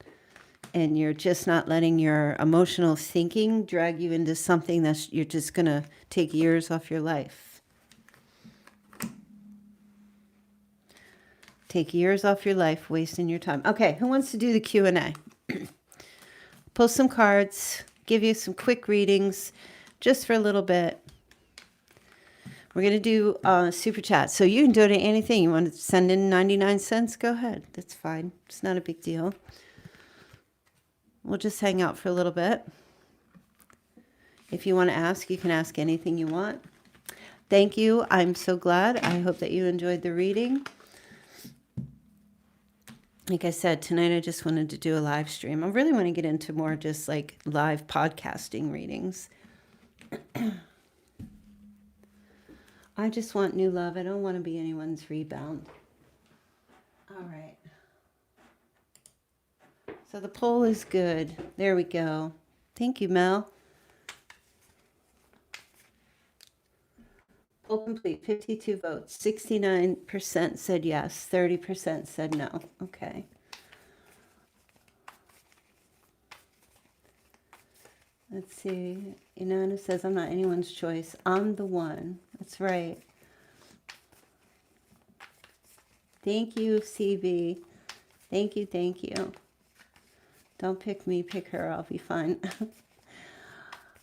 and you're just not letting your emotional thinking drag you into something that's you're just going to take years off your life. Take years off your life, wasting your time. Okay, who wants to do the Q&A? Pull some cards, give you some quick readings, just for a little bit. We're going to do super chat. So you can donate anything. You want to send in 99 cents? Go ahead. That's fine. It's not a big deal. We'll just hang out for a little bit. If you want to ask, you can ask anything you want. Thank you. I'm so glad. I hope that you enjoyed the reading. Like I said, tonight I just wanted to do a live stream. I really want to get into more just like live podcasting readings. I just want new love. I don't want to be anyone's rebound. All right. So the poll is good. There we go. Thank you, Mel. Poll complete. 52 votes. 69% said yes. 30% said no. Okay. Let's see. Inanna says, I'm not anyone's choice. I'm the one. That's right. Thank you, CB. Thank you, thank you. Don't pick me, pick her. I'll be fine.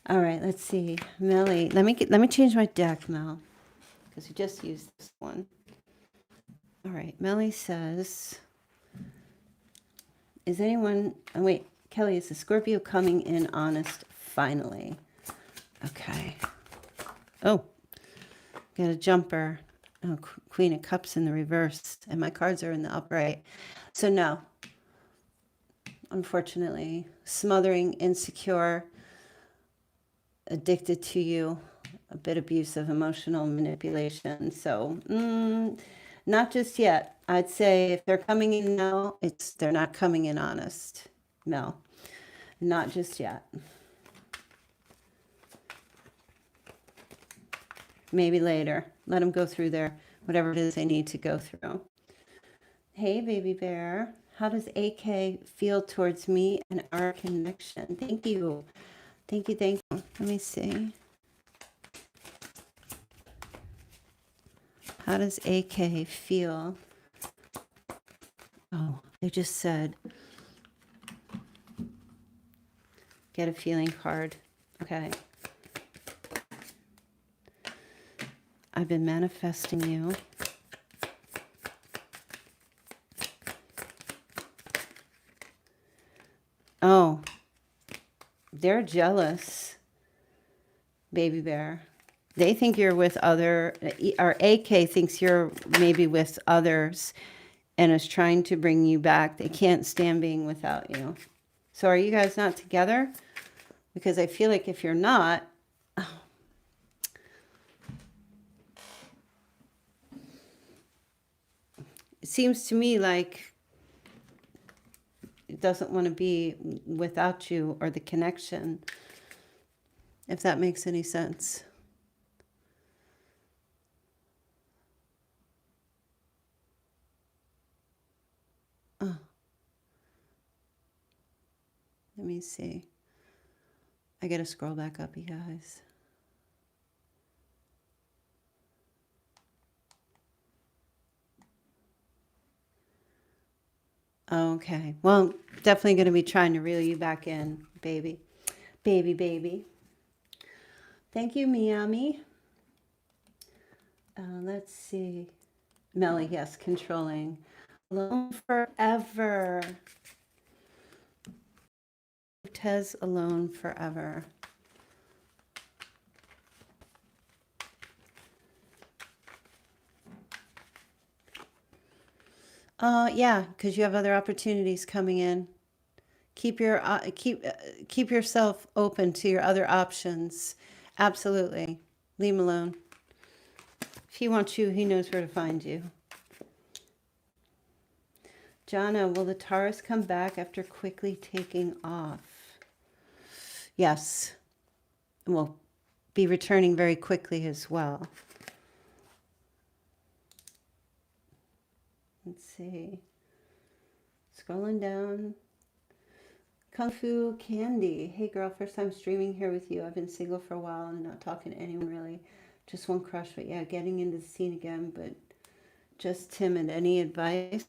All right, let's see. Melly, let me change my deck, Mel, because we just used this one. All right, Melly says, is anyone, oh wait, Kelly, is the Scorpio coming in honest finally? Okay. Oh, got a jumper. Oh, Queen of Cups in the reverse, and my cards are in the upright. So no, unfortunately, smothering, insecure, addicted to you, a bit abusive, emotional manipulation. So Not just yet. I'd say if they're coming in now, they're not coming in honest. No, not just yet. Maybe later. Let them go through their whatever it is they need to go through. Hey, baby bear. How does AK feel towards me and our connection? Thank you. Thank you. Thank you. Let me see. How does AK feel? Oh, they just said, get a feeling card. Okay. I've been manifesting you. Oh, they're jealous, baby bear. They think you're with other, or AK thinks you're maybe with others and is trying to bring you back. They can't stand being without you. So are you guys not together? Because I feel like if you're not, it seems to me like it doesn't want to be without you or the connection, if that makes any sense. Oh, let me see. I gotta scroll back up, you guys. Okay. Well, definitely going to be trying to reel you back in, baby. Baby, baby. Thank you, Miami. Let's see. Melly, yes, controlling. Alone forever. Tez alone forever. Yeah, because you have other opportunities coming in. Keep yourself open to your other options. Absolutely. Leave him alone. If he wants you, he knows where to find you. Jana, will the Taurus come back after quickly taking off? Yes. And will be returning very quickly as well. Let's see. Scrolling down. Kung Fu Candy. Hey girl, first time streaming here with you. I've been single for a while and not talking to anyone really. Just one crush, but yeah, getting into the scene again, but just timid. Any advice?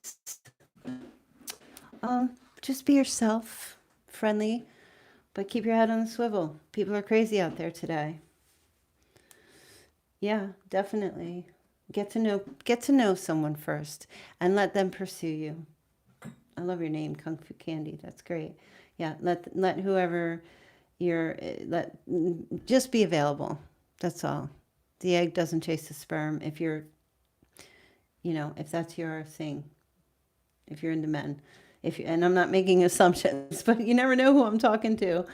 Just be yourself, friendly, but keep your head on the swivel. People are crazy out there today. Yeah, definitely. Get to know someone first and let them pursue you. I love your name, Kung Fu Candy. That's great. Yeah, let whoever just be available. That's all. The egg doesn't chase the sperm if you're, if that's your thing. If you're into men. And I'm not making assumptions, but you never know who I'm talking to.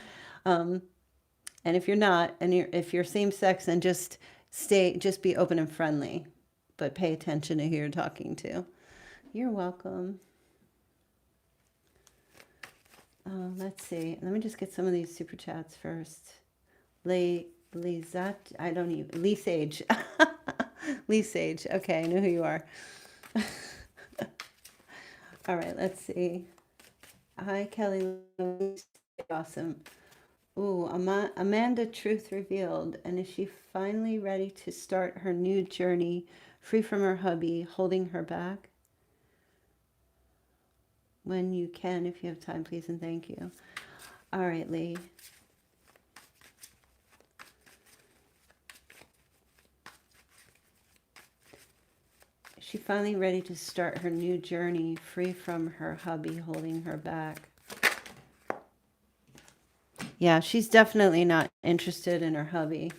And if you're not, and if you're same sex, then just be open and friendly, but pay attention to who you're talking to. You're welcome. Let's see. Let me just get some of these super chats first. Lizat, I don't even. Lee Sage. Lee Sage. Okay, I know who you are. All right, let's see. Hi, Kelly. Awesome. Ooh, Amanda Truth Revealed. And is she finally ready to start her new journey, free from her hubby, holding her back? When you can, if you have time, please and thank you. All right, Lee. Is she finally ready to start her new journey, free from her hubby, holding her back? Yeah, she's definitely not interested in her hubby.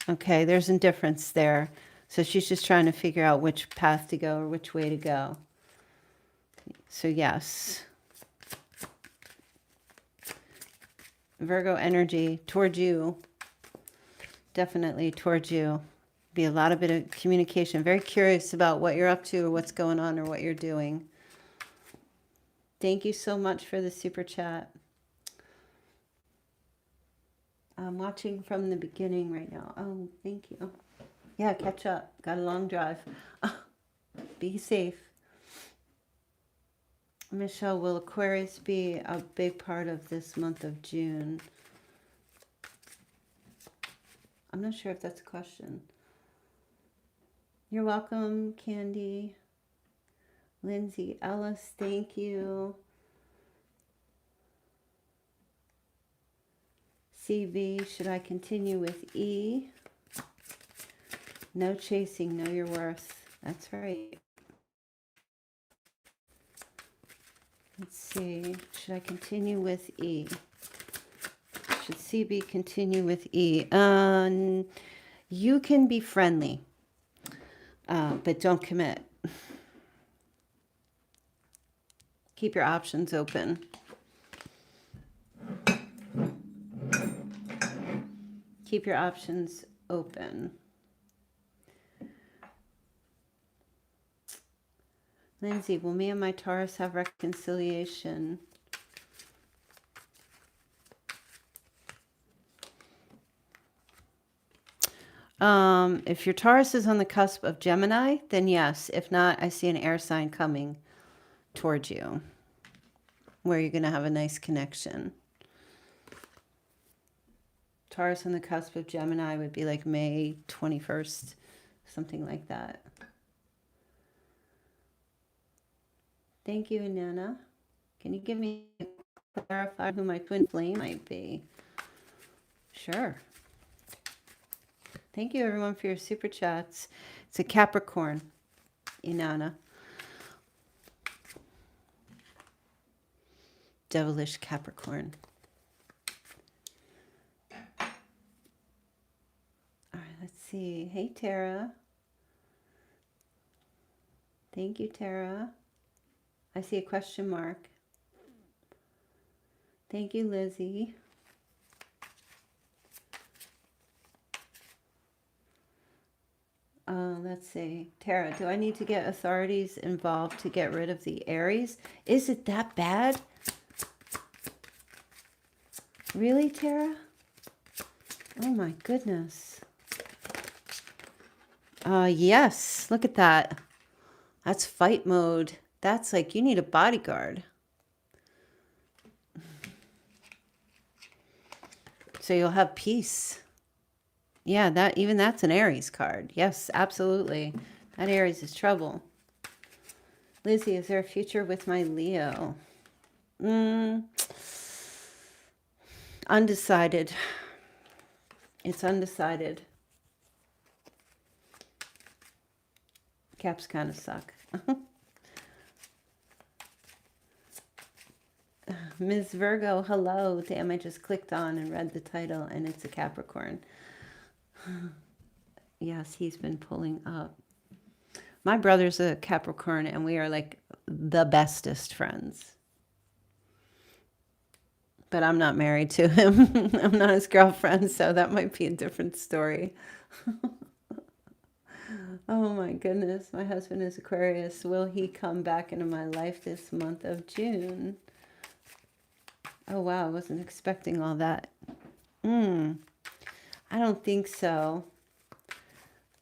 Okay, there's a difference there. So she's just trying to figure out which path to go or which way to go. So yes. Virgo energy towards you. Definitely towards you. Be a lot of bit of communication. Very curious about what you're up to or what's going on or what you're doing. Thank you so much for the super chat. I'm watching from the beginning right now. Oh, thank you. Yeah, catch up. Got a long drive. Be safe. Michelle, will Aquarius be a big part of this month of June? I'm not sure if that's a question. You're welcome, Candy. Lindsay Ellis, thank you. CV, should I continue with E? No chasing, know your worth. That's right. Let's see. Should I continue with E? Should CB continue with E? You can be friendly, but don't commit. Keep your options open. Keep your options open. Lindsay, will me and my Taurus have reconciliation? If your Taurus is on the cusp of Gemini, then yes. If not, I see an air sign coming towards you where you're going to have a nice connection. Taurus on the cusp of Gemini would be like May 21st, something like that. Thank you, Nana. Can you give me a clarify who my twin flame might be? Sure. Thank you, everyone, for your super chats. It's a Capricorn, Inanna. Devilish Capricorn. All right, let's see. Hey, Tara. Thank you, Tara. I see a question mark. Thank you, Lizzie. Let's see. Tara, do I need to get authorities involved to get rid of the Aries? Is it that bad? Really, Tara? Oh my goodness. Yes. Look at that. That's fight mode. That's like you need a bodyguard. So you'll have peace. Yeah, that's an Aries card. Yes, absolutely. That Aries is trouble. Lizzie, is there a future with my Leo? Undecided. It's undecided. Caps kind of suck. Ms. Virgo, hello. Damn, I just clicked on and read the title and it's a Capricorn. Yes, he's been pulling up. My brother's a Capricorn and we are like the bestest friends. But I'm not married to him. I'm not his girlfriend, so that might be a different story. Oh my goodness, my husband is Aquarius. Will he come back into my life this month of June? Oh wow, I wasn't expecting all that. I don't think so.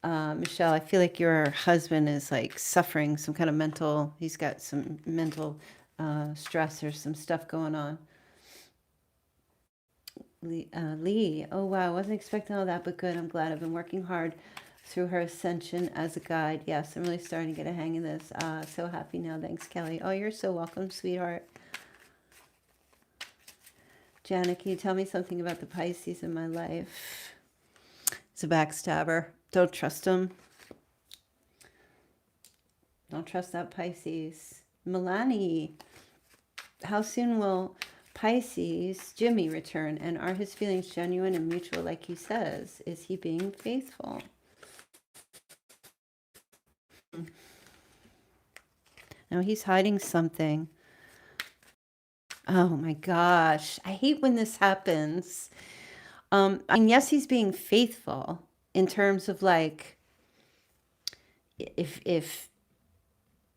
Michelle, I feel like your husband is like suffering some kind of mental, he's got some mental stress or some stuff going on. Lee, oh wow, I wasn't expecting all that, but good. I'm glad. I've been working hard through her ascension as a guide. Yes, I'm really starting to get a hang of this. So happy now. Thanks, Kelly. Oh, you're so welcome, sweetheart. Janet, can you tell me something about the Pisces in my life? It's a backstabber. Don't trust him. Don't trust that Pisces. Milani, how soon will Pisces Jimmy return? And are his feelings genuine and mutual like he says? Is he being faithful? No, he's hiding something. Oh my gosh. I hate when this happens. I mean, yes, he's being faithful in terms of like if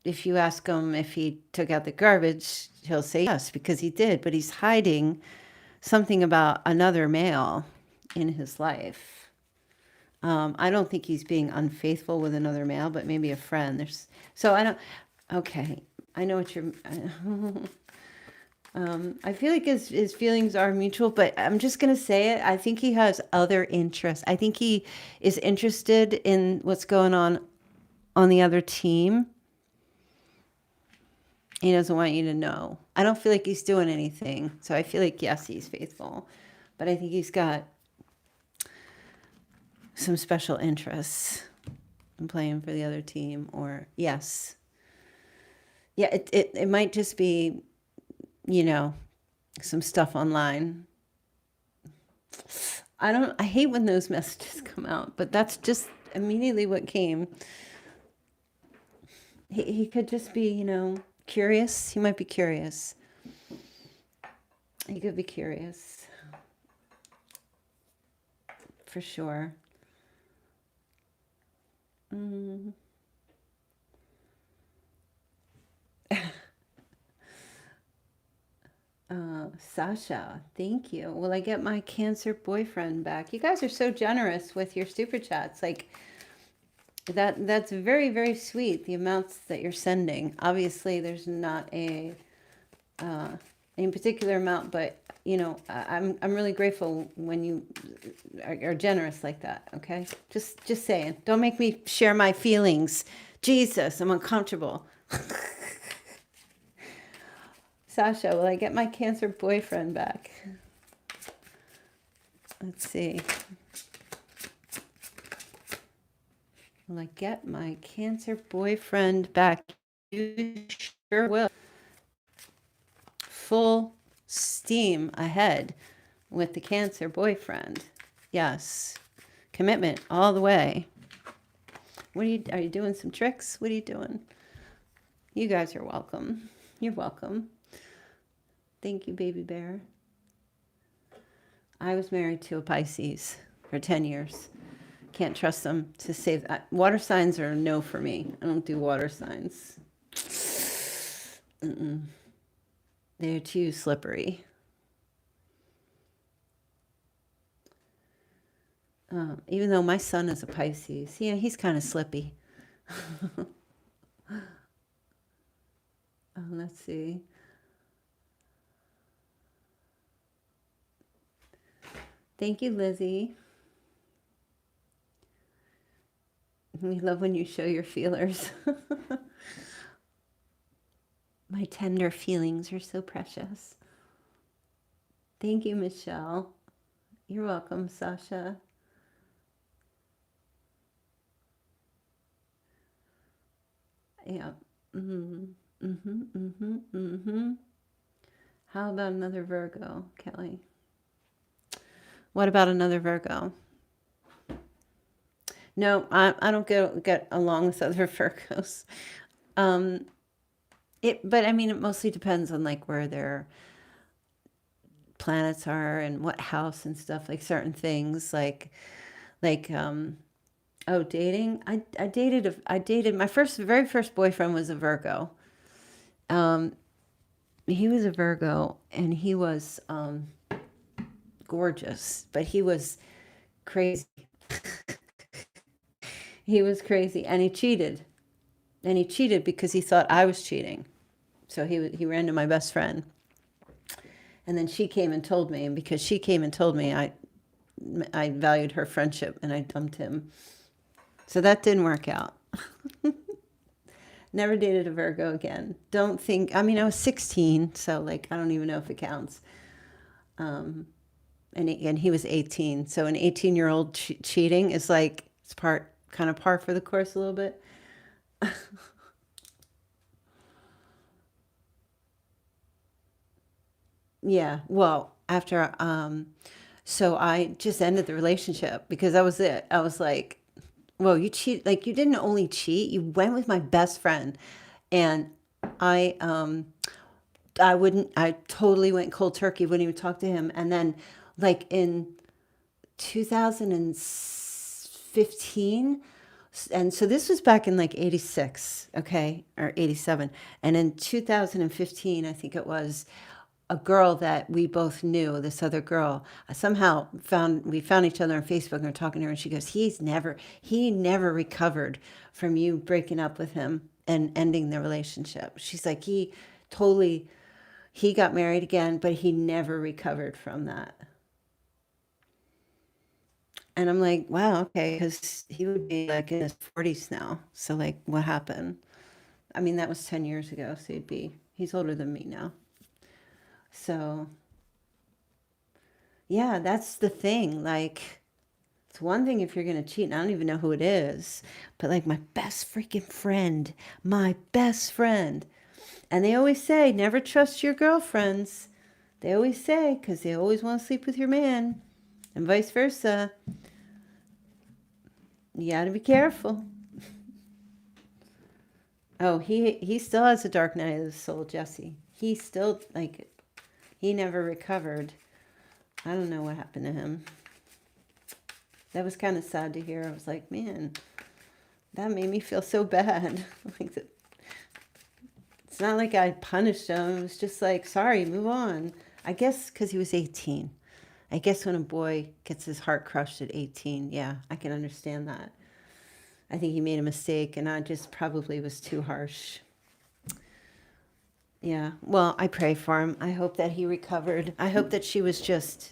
if you ask him if he took out the garbage, he'll say yes because he did, but he's hiding something about another male in his life. I don't think he's being unfaithful with another male, but maybe a friend. There's so I don't. Okay, I know what you're. I feel like his feelings are mutual, but I'm just gonna say it. I think he has other interests. I think he is interested in what's going on the other team. He doesn't want you to know. I don't feel like he's doing anything. So I feel like, yes, he's faithful. But I think he's got some special interests in playing for the other team. Or, yes. Yeah, it might just be, some stuff online. I hate when those messages come out, but that's just immediately what came. He could just be, curious. He might be curious. He could be curious. For sure. Sasha, thank you. Will I get my Cancer boyfriend back? You guys are so generous with your super chats. Like that's very, very sweet, the amounts that you're sending. Obviously, there's not any particular amount, but I'm really grateful when you are generous like that. Okay, just saying. Don't make me share my feelings. Jesus, I'm uncomfortable. Sasha, will I get my Cancer boyfriend back? Let's see. Will I get my Cancer boyfriend back? You sure will. Full steam ahead with the Cancer boyfriend. Yes. Commitment all the way. Are you doing some tricks? What are you doing? You guys are welcome. You're welcome. Thank you, baby bear. I was married to a Pisces for 10 years. Can't trust them to save. Water signs are a no for me. I don't do water signs. They're too slippery. Even though my son is a Pisces, he's kind of slippy. Let's see. Thank you, Lizzie. We love when you show your feelers. My tender feelings are so precious. Thank you, Michelle. You're welcome, Sasha. Yeah. How about another Virgo, Kelly? What about another Virgo? No, I don't get along with other Virgos. But I mean, it mostly depends on like where their planets are and what house and stuff. Like certain things, like dating. I dated my very first boyfriend was a Virgo. He was a Virgo, and he was gorgeous, but he was crazy. He was crazy, and he cheated. And he cheated because he thought I was cheating. So he ran to my best friend. And then she came and told me, and because she came and told me, I valued her friendship, and I dumped him. So that didn't work out. Never dated a Virgo again. Don't think, I mean, I was 16, so like, I don't even know if it counts. And he was 18. So an 18-year-old cheating is like, it's kind of par for the course a little bit. Yeah, well, after so I just ended the relationship because that was it. I was like, well, you cheat, like you didn't only cheat, you went with my best friend. And I I totally went cold turkey, wouldn't even talk to him. And then like in 2015, And so this was back in like 86, okay, or 87. And in 2015, I think it was, a girl that we both knew, this other girl, somehow we found each other on Facebook and were talking to her, and she goes, he never recovered from you breaking up with him and ending the relationship. She's like, he got married again, but he never recovered from that. And I'm like, wow, okay, because he would be like in his 40s now. So like, what happened? I mean, that was 10 years ago, so he's older than me now. So yeah, that's the thing. Like, it's one thing if you're gonna cheat, and I don't even know who it is, but like my best friend. And they always say, never trust your girlfriends. They always say, because they always want to sleep with your man, and vice versa. You gotta be careful. Oh, he still has a dark night of the soul, Jesse. He still, like, he never recovered. I don't know what happened to him. That was kind of sad to hear. I was like, man, that made me feel so bad. Like, it's not like I punished him. It was just like, sorry, move on. I guess because he was 18. I guess when a boy gets his heart crushed at 18, yeah, I can understand that. I think he made a mistake, and I just probably was too harsh. Yeah, well, I pray for him. I hope that he recovered. I hope that she was just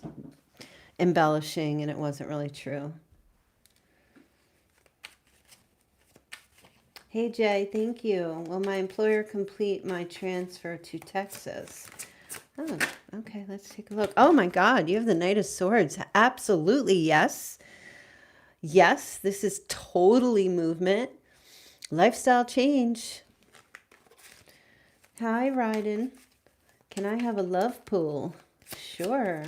embellishing and it wasn't really true. Hey Jay, thank you. Will my employer complete my transfer to Texas? Oh, okay, let's take a look. Oh my God, you have the Knight of Swords. Absolutely, yes. Yes, this is totally movement. Lifestyle change. Hi, Ryden. Can I have a love pool? Sure.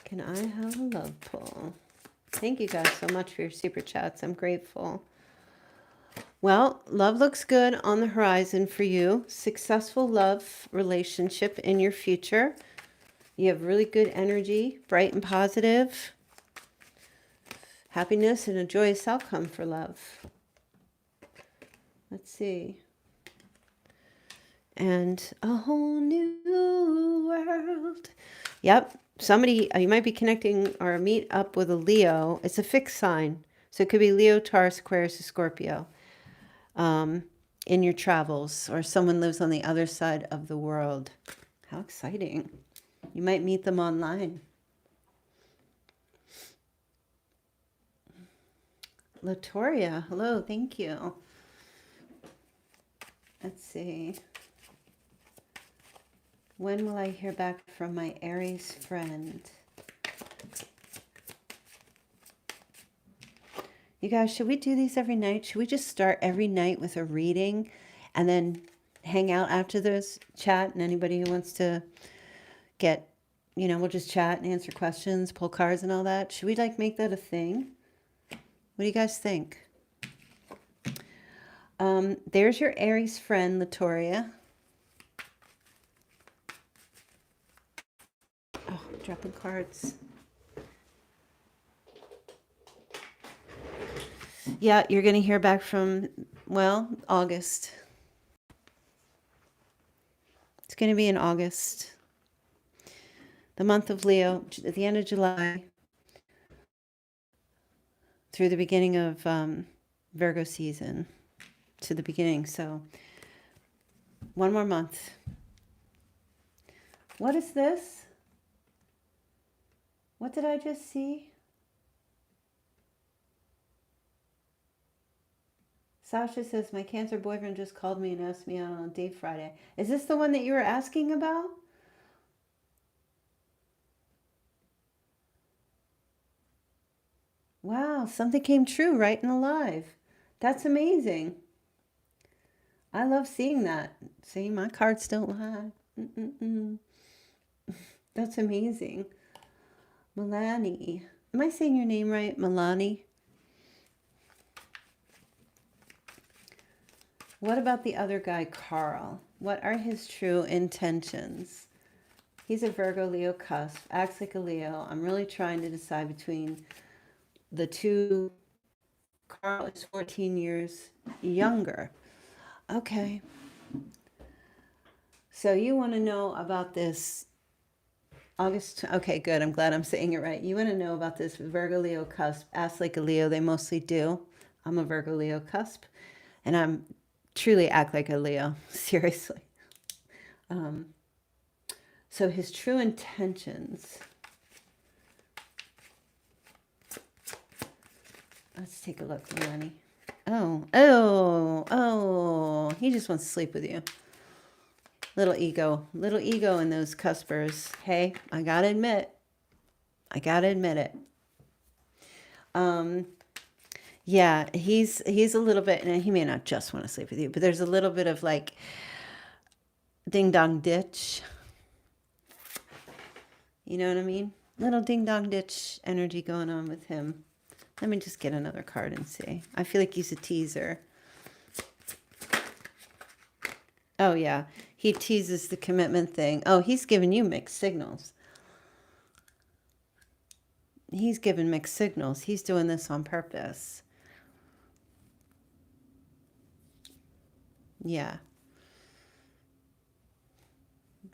Can I have a love pool? Thank you guys so much for your super chats. I'm grateful. Well, love looks good on the horizon for you. Successful love relationship in your future. You have really good energy, bright and positive. Happiness and a joyous outcome for love. Let's see. And a whole new world. Yep. Somebody, you might be connecting or meet up with a Leo. It's a fixed sign. So it could be Leo, Taurus, Aquarius, or Scorpio in your travels, or someone lives on the other side of the world. How exciting. You might meet them online. Latoria, hello, thank you. Let's see. When will I hear back from my Aries friend? You guys, should we do these every night? Should we just start every night with a reading and then hang out after this chat? And anybody who wants to get, we'll just chat and answer questions, pull cards and all that. Should we like make that a thing? What do you guys think? There's your Aries friend, Latoria. Oh, dropping cards. Yeah, you're going to hear back from, August. It's going to be in August. The month of Leo, at the end of July through the beginning of Virgo season to the beginning. So one more month. What is this? What did I just see? Sasha says, my Cancer boyfriend just called me and asked me out on a date Friday. Is this the one that you were asking about? Wow, something came true right in the live. That's amazing. I love seeing that. See, my cards don't lie. That's amazing. Milani. Am I saying your name right? Milani? What about the other guy, Carl? What are his true intentions? He's a Virgo Leo cusp, acts like a Leo. I'm really trying to decide between the two. Carl is 14 years younger. Okay. So you want to know about this August. Okay, good. I'm glad I'm saying it right. You want to know about this Virgo Leo cusp. Act like a Leo. They mostly do. I'm a Virgo Leo cusp. And I'm truly act like a Leo. Seriously. So his true intentions. Let's take a look, Lenny. Oh. He just wants to sleep with you. Little ego in those cuspers. Hey, I gotta admit it. Yeah, he's a little bit, and he may not just want to sleep with you, but there's a little bit of like ding dong ditch. You know what I mean? Little ding dong ditch energy going on with him. Let me just get another card and see. I feel like he's a teaser. Oh, yeah. He teases the commitment thing. Oh, he's giving you mixed signals. He's giving mixed signals. He's doing this on purpose. Yeah.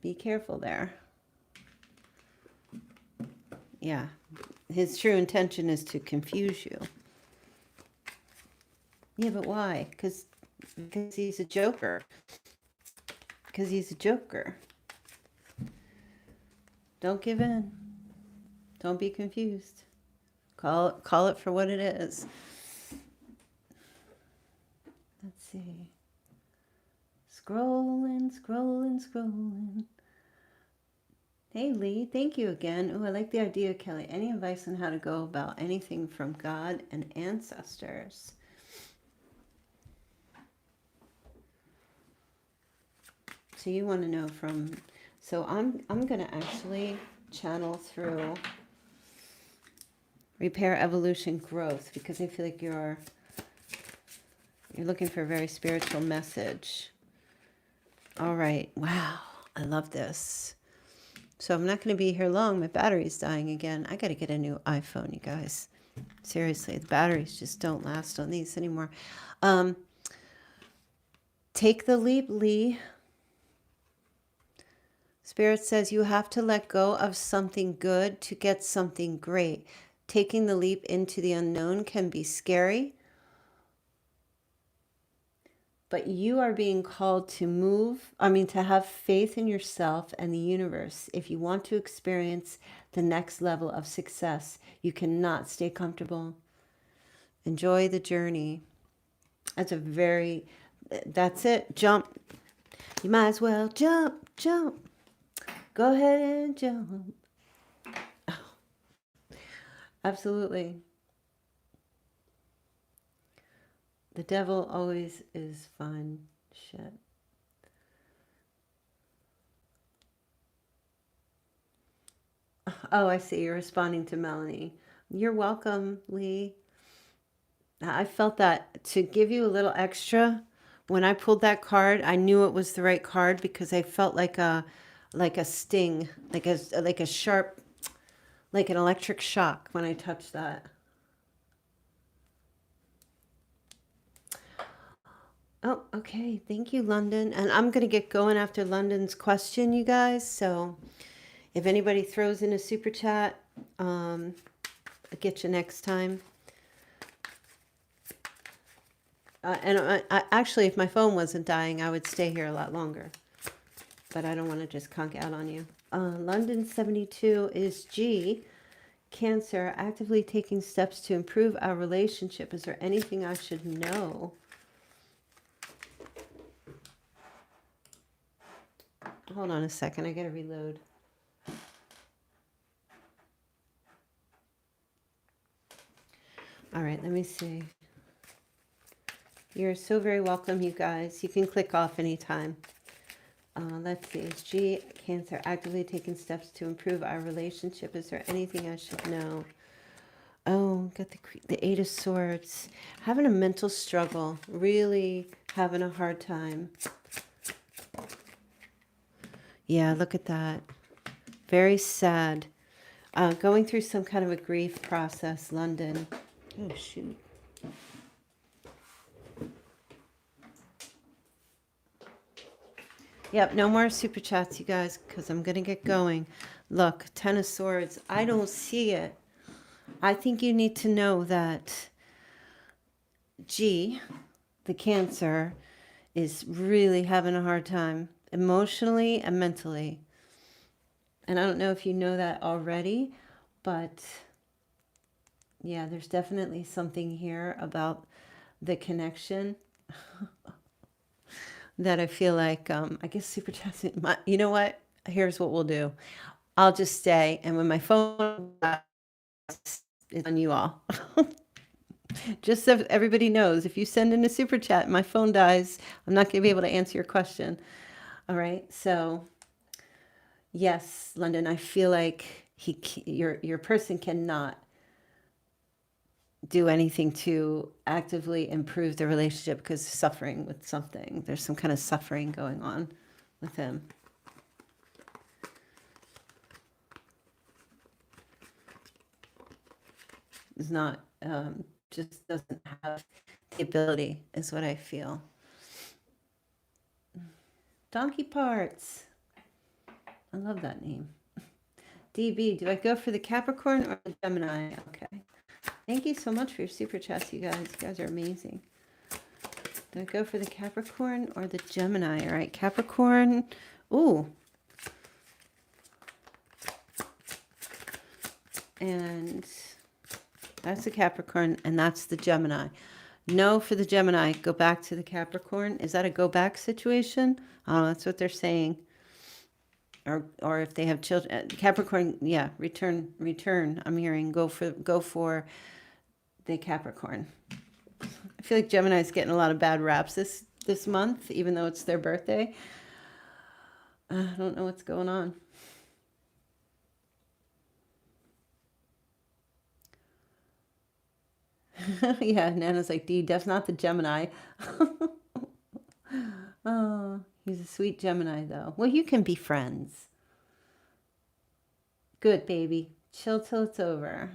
Be careful there. Yeah. His true intention is to confuse you. Yeah, but why? Because he's a joker. Because he's a joker. Don't give in. Don't be confused. Call it for what it is. Let's see. Scrolling. Hey, Lee. Thank you again. Oh, I like the idea, Kelly. Any advice on how to go about anything from God and ancestors? So you want to know from... So I'm going to actually channel through repair, evolution, growth, because I feel like you're looking for a very spiritual message. All right. Wow. I love this. So I'm not going to be here long. My battery's dying again. I got to get a new iPhone, you guys. Seriously, the batteries just don't last on these anymore. Take the leap, Lee. Spirit says you have to let go of something good to get something great. Taking the leap into the unknown can be scary, but you are being called to to have faith in yourself and the universe. If you want to experience the next level of success, you cannot stay comfortable. Enjoy the journey. That's it. Jump. You might as well jump. Go ahead and jump. Oh, absolutely. The devil always is fun shit. Oh, I see. You're responding to Melanie. You're welcome, Lee. I felt that to give you a little extra. When I pulled that card, I knew it was the right card because I felt like a sting, like a sharp, like an electric shock when I touched that. Oh, okay. Thank you, London. And I'm going to get going after London's question, you guys. So if anybody throws in a super chat, I'll get you next time. And actually, if my phone wasn't dying, I would stay here a lot longer. But I don't want to just conk out on you. London 72 is G. Cancer, actively taking steps to improve our relationship. Is there anything I should know? Hold on a second. I got to reload. All right, let me see. You're so very welcome, you guys. You can click off anytime. Let's see. Is G, Cancer, actively taking steps to improve our relationship. Is there anything I should know? Oh, got the Eight of Swords. Having a mental struggle. Really having a hard time. Yeah, look at that. Very sad. Going through some kind of a grief process, London. Oh, shoot. Yep, no more super chats, you guys, because I'm going to get going. Look, Ten of Swords. I don't see it. I think you need to know that G, the Cancer, is really having a hard time emotionally and mentally. And I don't know if you know that already, but yeah, there's definitely something here about the connection that I feel like, I guess super chats, you know what? Here's what we'll do. I'll just stay, and when my phone is on you all. Just so everybody knows, if you send in a super chat, my phone dies, I'm not going to be able to answer your question. All right. So yes, London, I feel like your person cannot do anything to actively improve the relationship because suffering with something. There's some kind of suffering going on with him. It's not, just doesn't have the ability, is what I feel. Donkey Parts. I love that name. DB, do I go for the Capricorn or the Gemini? Okay. Thank you so much for your super chats, you guys. You guys are amazing. Do I go for the Capricorn or the Gemini? All right, Capricorn. Ooh. And that's the Capricorn, and that's the Gemini. No for the Gemini. Go back to the Capricorn. Is that a go back situation? Oh, that's what they're saying. Or if they have children, Capricorn, yeah, return. I'm hearing go for the Capricorn. I feel like Gemini's getting a lot of bad raps this month, even though it's their birthday. I don't know what's going on. Yeah, Nana's like, D, that's not the Gemini. Oh, he's a sweet Gemini, though. Well, you can be friends. Good, baby. Chill till it's over.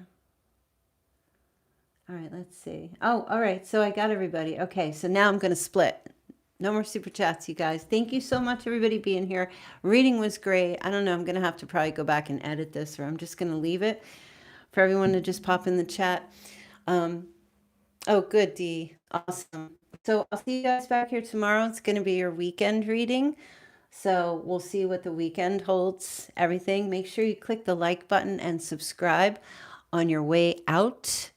All right, let's see. Oh, all right. So I got everybody. Okay, so now I'm going to split. No more super chats, you guys. Thank you so much, everybody, being here. Reading was great. I don't know. I'm going to have to probably go back and edit this, or I'm just going to leave it for everyone to just pop in the chat. Oh, good, Dee. Awesome. So I'll see you guys back here tomorrow. It's going to be your weekend reading. So we'll see what the weekend holds, everything. Make sure you click the like button and subscribe on your way out.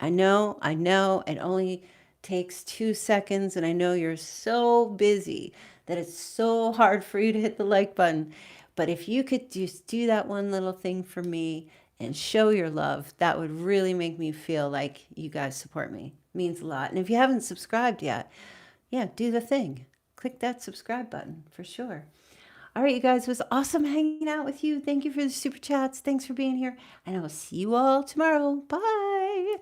I know, it only takes 2 seconds, and I know you're so busy that it's so hard for you to hit the like button. But if you could just do that one little thing for me and show your love, that would really make me feel like you guys support me. It means a lot. And if you haven't subscribed yet, yeah, do the thing. Click that subscribe button for sure. All right, you guys, it was awesome hanging out with you. Thank you for the super chats. Thanks for being here. And I will see you all tomorrow. Bye.